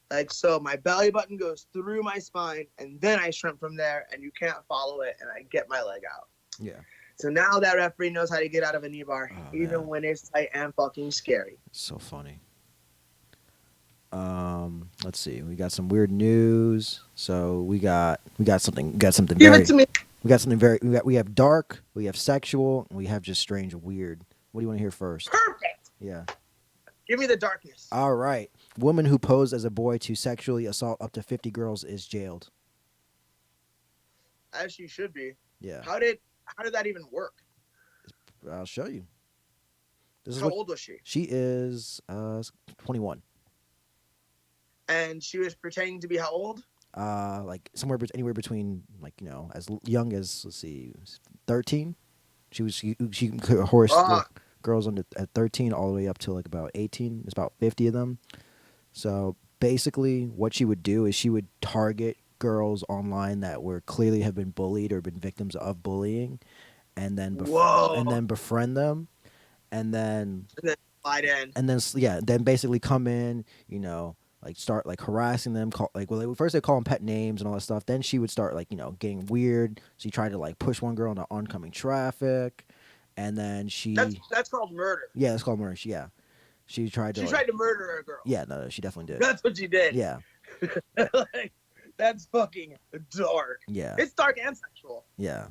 Like, so my belly button goes through my spine, and then I shrimp from there, and you can't follow it, and I get my leg out. Yeah. So now that referee knows how to get out of a knee bar, even when it's tight and fucking scary. It's so funny. Let's see. We got some weird news. So we got something. Give it to me. We have dark. We have sexual. And we have just strange and weird. What do you want to hear first? Perfect. Yeah. Give me the darkness. All right. Woman who posed as a boy to sexually assault up to 50 girls is jailed. As she should be. Yeah. How did that even work? I'll show you. How old was she? She is 21. And she was pretending to be how old? Like anywhere between, like, you know, as young as, let's see, 13. She could horse girls under at 13 all the way up to like about 18. There's about 50 of them. So basically, what she would do is she would target girls online that were clearly have been bullied or been victims of bullying, and then befriend them, and then slide in, and then basically come in, you know, like start like harassing them, first they call them pet names and all that stuff. Then she would start, like, you know, getting weird. She tried to like push one girl into oncoming traffic, and then that's called murder. Yeah, that's called murder. She tried to murder a girl. Yeah, no, she definitely did. That's what she did. Yeah. Like, that's fucking dark. Yeah. It's dark and sexual. Yeah.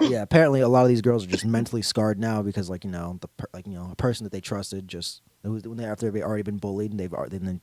Yeah, apparently a lot of these girls are just mentally scarred now because, like, you know, a person that they trusted after they've already been bullied and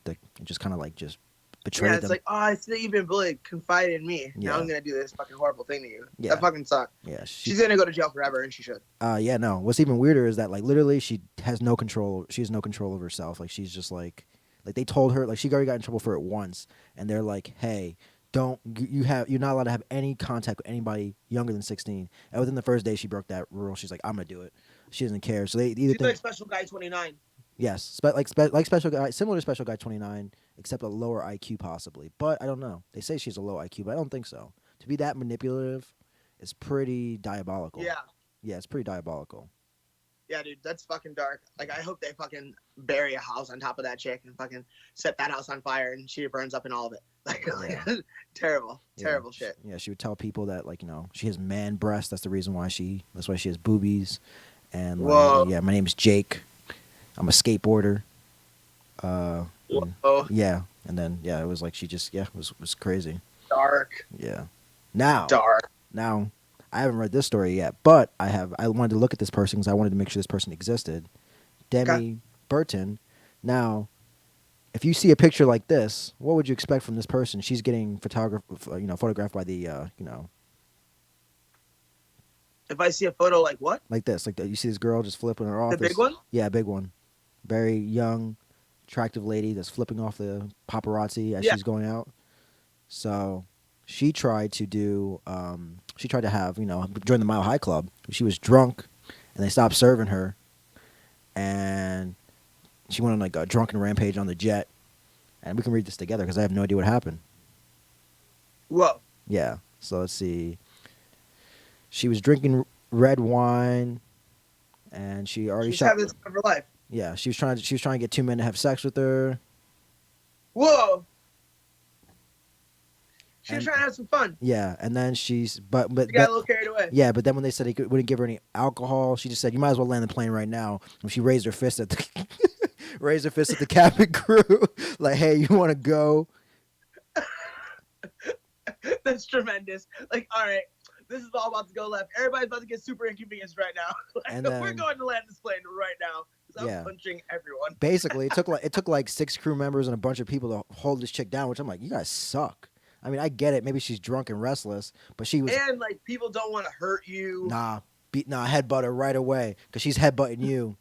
they just kind of like just betrayed them. Yeah, it's like, oh, I see that you've been bullied. Confide in me. Yeah. Now I'm gonna do this fucking horrible thing to you. Yeah. That fucking sucks. Yeah, she's gonna go to jail forever, and she should. Yeah, no. What's even weirder is that, like, literally she has no control. She has no control of herself. Like, she's just like they told her, like, she already got in trouble for it once, and they're like, hey, you're not allowed to have any contact with anybody younger than 16. And within the first day, she broke that rule. She's like, I'm gonna do it. She doesn't care. So she's like Special Guy 29. Yes, like Special Guy, similar to Special Guy 29, except a lower IQ possibly. But I don't know. They say she's a low IQ, but I don't think so. To be that manipulative is pretty diabolical. Yeah. Yeah, it's pretty diabolical. Yeah, dude, that's fucking dark. Like, I hope they fucking bury a house on top of that chick and fucking set that house on fire and she burns up in all of it. Like, terrible shit. Yeah, she would tell people that, like, you know, she has man breasts. That's why she has boobies. And like, yeah, my name is Jake. I'm a skateboarder. Yeah, and then it was like she just it was crazy. Dark. Yeah. Dark. Now, I haven't read this story yet, but I wanted to look at this person because I wanted to make sure this person existed. Demi Burton. Now, if you see a picture like this, what would you expect from this person? She's getting photographed by the If I see a photo like what? Like this, you see this girl just flipping her off. The big one? Yeah, big one. Very young, attractive lady that's flipping off the paparazzi as she's going out. So she tried to have, join the Mile High Club. She was drunk, and they stopped serving her, and she went on like a drunken rampage on the jet, And we can read this together because I have no idea what happened. Whoa. Yeah. So let's see. She was drinking red wine, and she already She's shot. having this of her life. Yeah, she was trying to get two men to have sex with her. Whoa. She was And- trying to have some fun. Yeah, and then She got a little carried away. yeah, but then when they said they wouldn't give her any alcohol, she just said, "You might as well land the plane right now." And she raised her fist at the cabin crew, like, "Hey, you want to go?" That's tremendous. Like, all right, this is all about to go left. Everybody's about to get super inconvenienced right now. And We're then- going to land this plane right now. 'Cause I'm Yeah. punching everyone. Basically, it took like 6 crew members and a bunch of people to hold this chick down, which I'm like, "You guys suck." I mean, I get it. Maybe she's drunk and restless, but she was And like, people don't want to hurt you. headbutt her right away because she's headbutting you.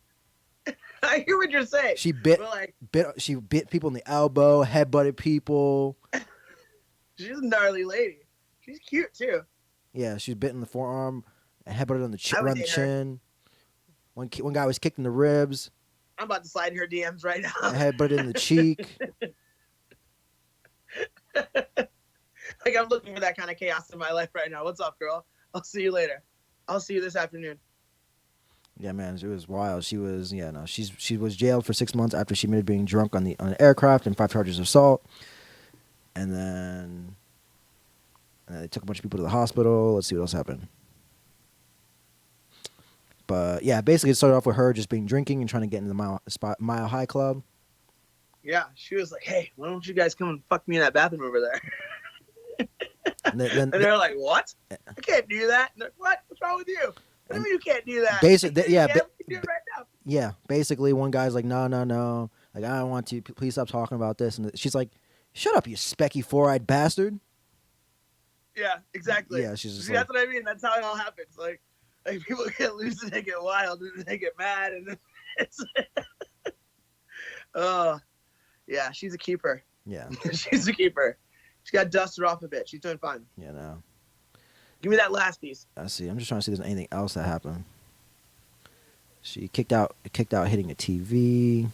I hear what you're saying. She But like, bit people in the elbow, headbutted people. she's a gnarly lady. She's cute too. Yeah, she was bit in the forearm and headbutted on the I would around the date her. chin. One guy was kicked in the ribs, I'm about to slide in her DMs right now. and headbutted in the cheek. Like, I'm looking for that kind of chaos in my life right now. What's up, girl? I'll see you later. I'll see you this afternoon. Yeah, man, it was wild. She was she was jailed for 6 months after she admitted being drunk on an aircraft and 5 charges of assault. And then they took a bunch of people to the hospital. Let's see what else happened. But yeah, basically it started off with her just being drinking and trying to get into the Mile High Club. Yeah, she was like, "Hey, why don't you guys come and fuck me in that bathroom over there?" And then, And they're like, "What? I can't do that." And they're like, "What? What's wrong with you? What do you mean you can't do that?" Yeah, we can do it right now. yeah, basically one guy's like, no, like, I don't want to. Please stop talking about this. And she's like, shut up, you specky four-eyed bastard. Yeah, exactly. Yeah, she's just See, like, that's what I mean. That's how it all happens. Like people get loose and they get wild and they get mad and it's. Oh, yeah, she's a keeper. yeah, She's a keeper. She got dusted off a bit. She's doing fine. you know. Give me that last piece. I see. I'm just trying to see if there's anything else that happened. She kicked out hitting a TV.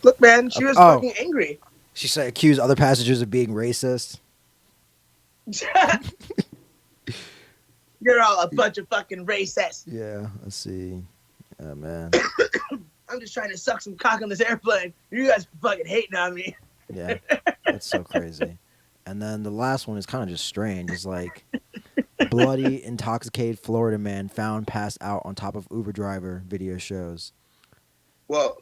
Look, man, she was Oh. fucking angry. She said accused other passengers of being racist. You're all a bunch of fucking racists. Yeah, let's see. Oh, man. I'm just trying to suck some cock on this airplane. You guys are fucking hating on me. Yeah, that's so crazy. And then the last one is kind of just strange. It's like bloody, intoxicated Florida man found passed out on top of Uber driver, video shows. Whoa.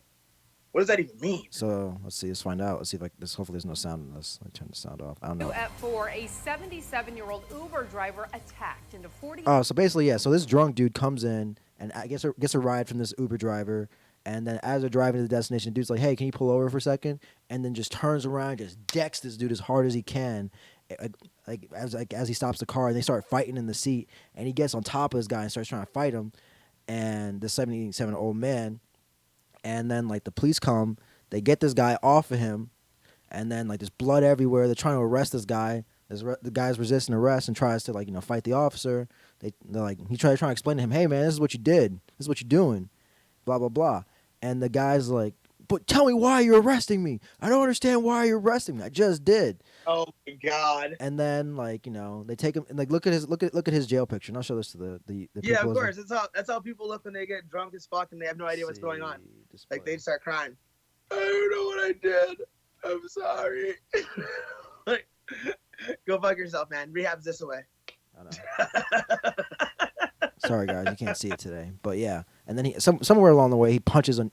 What does that even mean? So let's see. Let's find out. Let's see if this. Hopefully, there's no sound in this. Let me turn the sound off. I don't know. At 4, a 77-year-old Uber driver attacked into 40. Oh, so basically, yeah. So this drunk dude comes in and I guess gets a ride from this Uber driver, and then as they're driving to the destination, the dude's like, "Hey, can you pull over for a second?" And then just turns around, just decks this dude as hard as he can, as he stops the car, and they start fighting in the seat, and he gets on top of this guy and starts trying to fight him, and the 77-year-old man, and then like the police come, they get this guy off of him, and then like there's blood everywhere. They're trying to arrest this guy. The guy's resisting arrest and tries to fight the officer. They're like he trying to explain to him, "Hey man, this is what you did. This is what you're doing." Blah blah blah. And the guy's like, "But tell me why you're arresting me. I don't understand why you're arresting me. I just did." Oh my god. And then they take him and look at his jail picture. And I'll show this to the people. Yeah, of as course. That's how people look when they get drunk as fuck and they have no idea what's going on. Like they start crying. I don't know what I did. I'm sorry. Like, go fuck yourself, man. Rehab's this away. I know. Sorry guys, you can't see it today. But yeah, and then somewhere along the way he punches one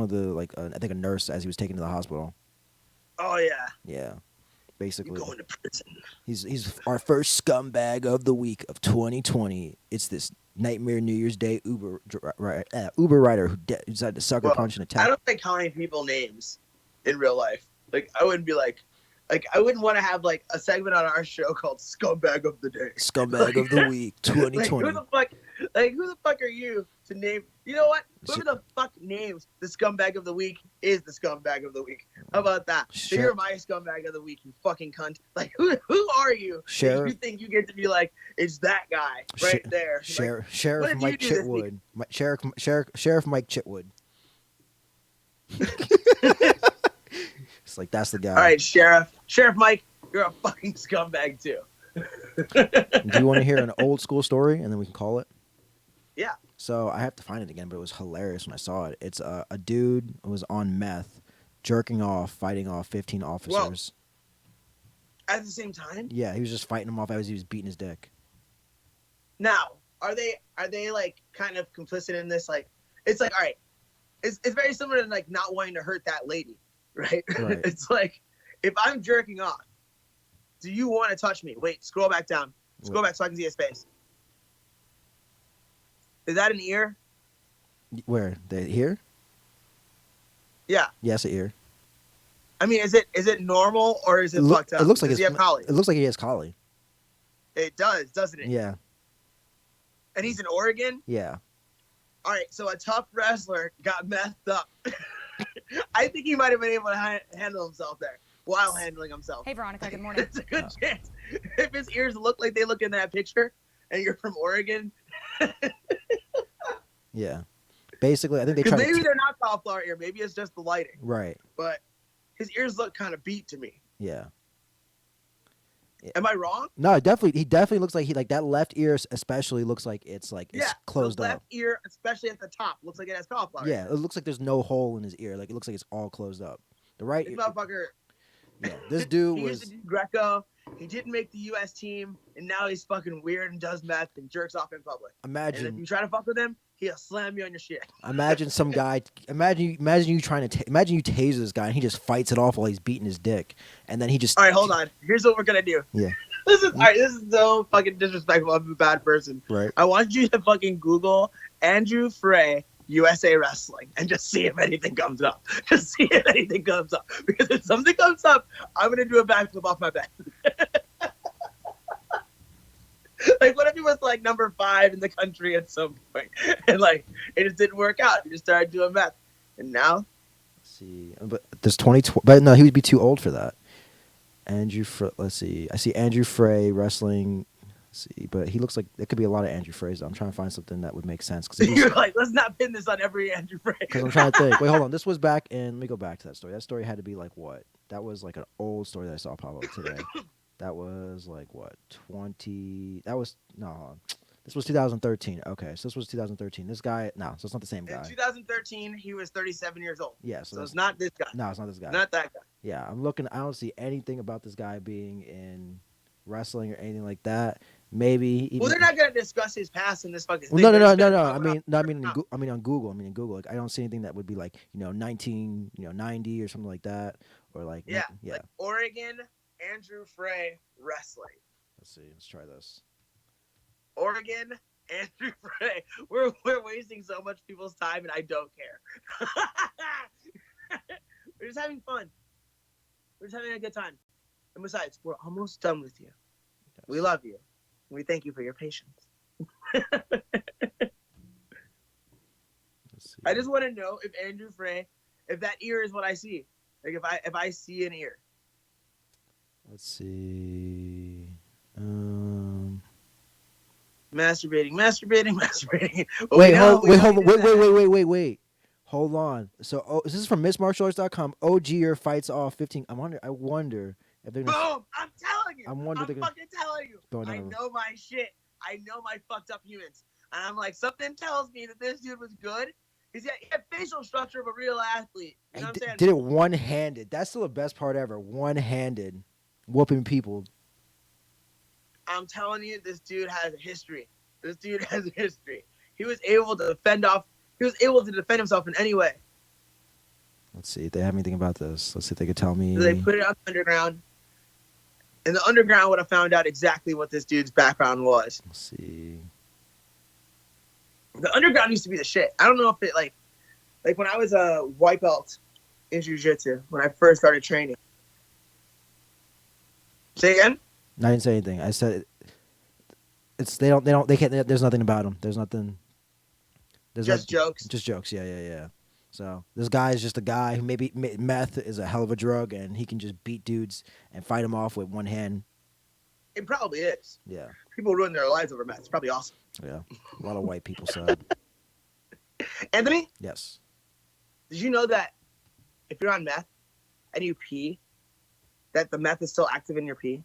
of the I think a nurse as he was taken to the hospital. Oh yeah. Yeah, basically. You're going to prison. He's our first scumbag of the week of 2020. It's this nightmare New Year's Day Uber rider who decided to sucker punch and I attack. don't like calling people names in real life. Like I wouldn't be like I wouldn't want to have like a segment on our show called Scumbag of the Day. Scumbag of the week 2020. Who the fuck are you to name? You know what? Whoever the fuck names the scumbag of the week is the scumbag of the week. How about that? So you're my scumbag of the week, you fucking cunt. Like who are you? Sheriff. You think you get to be like, it's that guy right there? Sheriff what did Mike you do this week? Chitwood. Sheriff Mike Chitwood. It's like that's the guy. All right, Sheriff Mike, you're a fucking scumbag too. Do you want to hear an old school story and then we can call it? Yeah. So I have to find it again, but it was hilarious when I saw it. It's a dude who was on meth, jerking off, fighting off 15 officers. At the same time. Yeah, he was just fighting them off as he was beating his dick. Now, are they like kind of complicit in this? Like, it's like, all right, it's very similar to like not wanting to hurt that lady, right? Right. It's like, if I'm jerking off, do you want to touch me? Wait, scroll back down. Scroll back so I can see his face. Is that an ear? Where? Here? Yeah. Yes, an ear. I mean, is it normal or is it fucked up? It looks like Does he have collie? It looks like he has collie. It does, doesn't it? Yeah. And he's in Oregon? Yeah. All right, so a tough wrestler got messed up. I think he might have been able to handle himself there while handling himself. Hey, Veronica, good morning. It's a good chance. If his ears look like they look in that picture and you're from Oregon. Yeah. Basically, I think they Because try maybe to... they're not cauliflower ear. Maybe it's just the lighting. Right. But his ears look kind of beat to me. Yeah. Am I wrong? No, he definitely looks like that left ear especially looks like it's closed the left up. ear, especially at the top, looks like it has cauliflower. Yeah, it looks like there's no hole in his ear. Like it looks like it's all closed up. The right This ear, motherfucker. yeah, this dude he was used to do Greco. He didn't make the U.S. team, and now he's fucking weird and does meth and jerks off in public. And if imagine you try to fuck with him, he'll slam you on your shit. imagine some guy imagine you trying to imagine you tase this guy and he just fights it off while he's beating his dick and then he just All right, hold on. Here's what we're gonna do. Yeah. This is so fucking disrespectful. I'm a bad person. Right. I want you to fucking Google Andrew Frey USA Wrestling and just see if anything comes up. Just see if anything comes up. Because if something comes up, I'm gonna do a backflip off my bed. Like, what if he was like number 5 in the country at some point, and like it just didn't work out? He just started doing meth, and now let's see, but there's 20, but no, he would be too old for that. Let's see. I see Andrew Frey wrestling. Let's see, but he looks like there could be a lot of Andrew Freys. I'm trying to find something that would make sense you're like, let's not pin this on every Andrew Frey. because I'm trying to think. Wait, hold on. This was back in. Let me go back to that story. That story had to be like what? That was like an old story that I saw pop up today. That was like what? 20. That was no. Hold on. This was 2013. Okay, so this was 2013. This guy, no, so it's not the same guy. In 2013, he was 37 years old. Yeah, So it's not this guy. No, it's not this guy. Not that guy. Yeah, I'm looking. I don't see anything about this guy being in wrestling or anything like that. Maybe. Even, Well, they're not gonna discuss his past in this fucking well, thing. no. They're just gonna I talk mean, about- no, I mean, on Google. I Google. Like, I don't see anything that would be like 90 or something like that, or like Yeah, yeah. like Oregon Andrew Frey Wrestling. Let's see. Let's try this. Oregon Andrew Frey. We're wasting so much people's time, and I don't care. We're just having fun. We're just having a good time. And besides, we're almost done with you. Yes. We love you. We thank you for your patience. Let's see. I just want to know if Andrew Frey, if that ear is what I see. Like if I see an ear. Let's see. Masturbating. But Wait, we know- hold, we wait, know hold, he did that. wait. Hold on. So, this is from MissMartialArts.com. OGer fights off 15. I wonder if they're gonna. Boom! I'm telling you. I wonder I'm they're gonna- fucking telling you. Going I down. know my shit. I know my fucked up humans. And I'm like, something tells me that this dude was good. He had facial structure of a real athlete. You know what I'm saying? Did it one-handed. That's still the best part ever. One-handed, whooping people. I'm telling you, this dude has a history. This dude has a history. He was able to defend himself in any way. Let's see if they have anything about this. Let's see if they could tell me. So they put it on the underground. And the underground would have found out exactly what this dude's background was. Let's see. The underground used to be the shit. I don't know if it like when I was a white belt in jiu-jitsu, when I first started training. Say again? No, I didn't say anything. I said it's they can't. There's nothing about them. There's nothing. There's Just jokes. Just jokes. Yeah. So this guy is just a guy who maybe meth is a hell of a drug and he can just beat dudes and fight them off with one hand. It probably is. Yeah. People ruin their lives over meth. It's probably awesome. Yeah. A lot of white people said Anthony, yes. did you know that if you're on meth and you pee, that the meth is still active in your pee?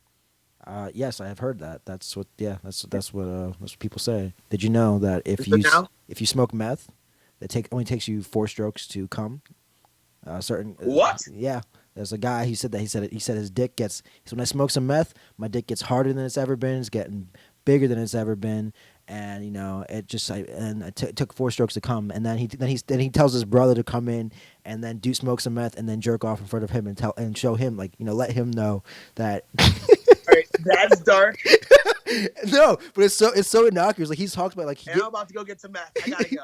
Yes, I have heard that. That's what. Yeah, that's what people say. Did you know that Is it now? if you smoke meth, only takes you 4 strokes to come. Certain. What? Yeah. There's a guy. He said his dick gets. So when I smoke some meth, my dick gets harder than it's ever been. It's getting bigger than it's ever been, and it just. It took 4 strokes to come, and then he tells his brother to come in and then do smoke some meth and then jerk off in front of him and show him let him know that. All right, that's dark. No, but it's so innocuous. Like he's talked about And I'm about to go get some meth. I gotta go.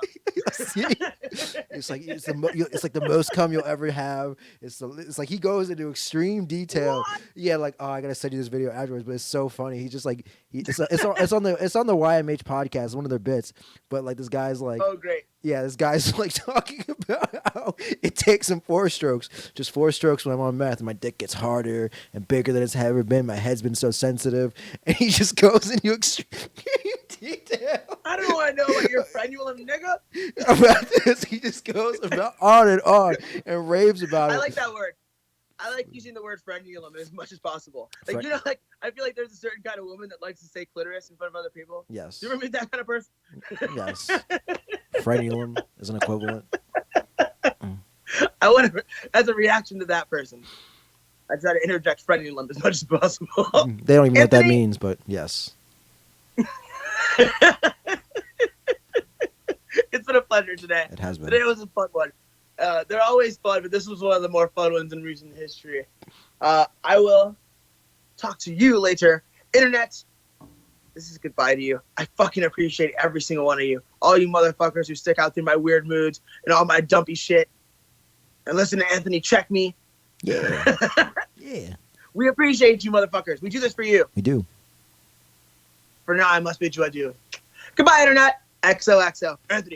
it's like the most cum you'll ever have. It's like he goes into extreme detail. What? Yeah, like I gotta send you this video afterwards, but it's so funny. He's just like it's on the YMH podcast, one of their bits. But like this guy's like, Oh, great. yeah, this guy's like talking about how it takes him 4 strokes, just 4 strokes when I'm on meth, and my dick gets harder and bigger than it's ever been. My head's been so sensitive, and he just goes into extreme detail. I don't want to know about your frenulum, nigga. About this. He just goes about on and raves about it. I like that word. I like using the word frenulum as much as possible. Like, Fre- like I feel like there's a certain kind of woman that likes to say clitoris in front of other people. Yes. Do you ever meet that kind of person? Yes. Frenulum is an equivalent. I want to, as a reaction to that person, I try to interject frenulum as much as possible. They don't even know what that Anthony? means, but yes. It's been a pleasure today. It has been. Today was a fun one. They're always fun, but this was one of the more fun ones in recent history. I will talk to you later. Internet, this is goodbye to you. I fucking appreciate every single one of you. All you motherfuckers who stick out through my weird moods and all my dumpy shit. And listen to Anthony check me. Yeah. Yeah. We appreciate you motherfuckers. We do this for you. We do. For now, I must bid you adieu. Goodbye, Internet. XOXO. Anthony.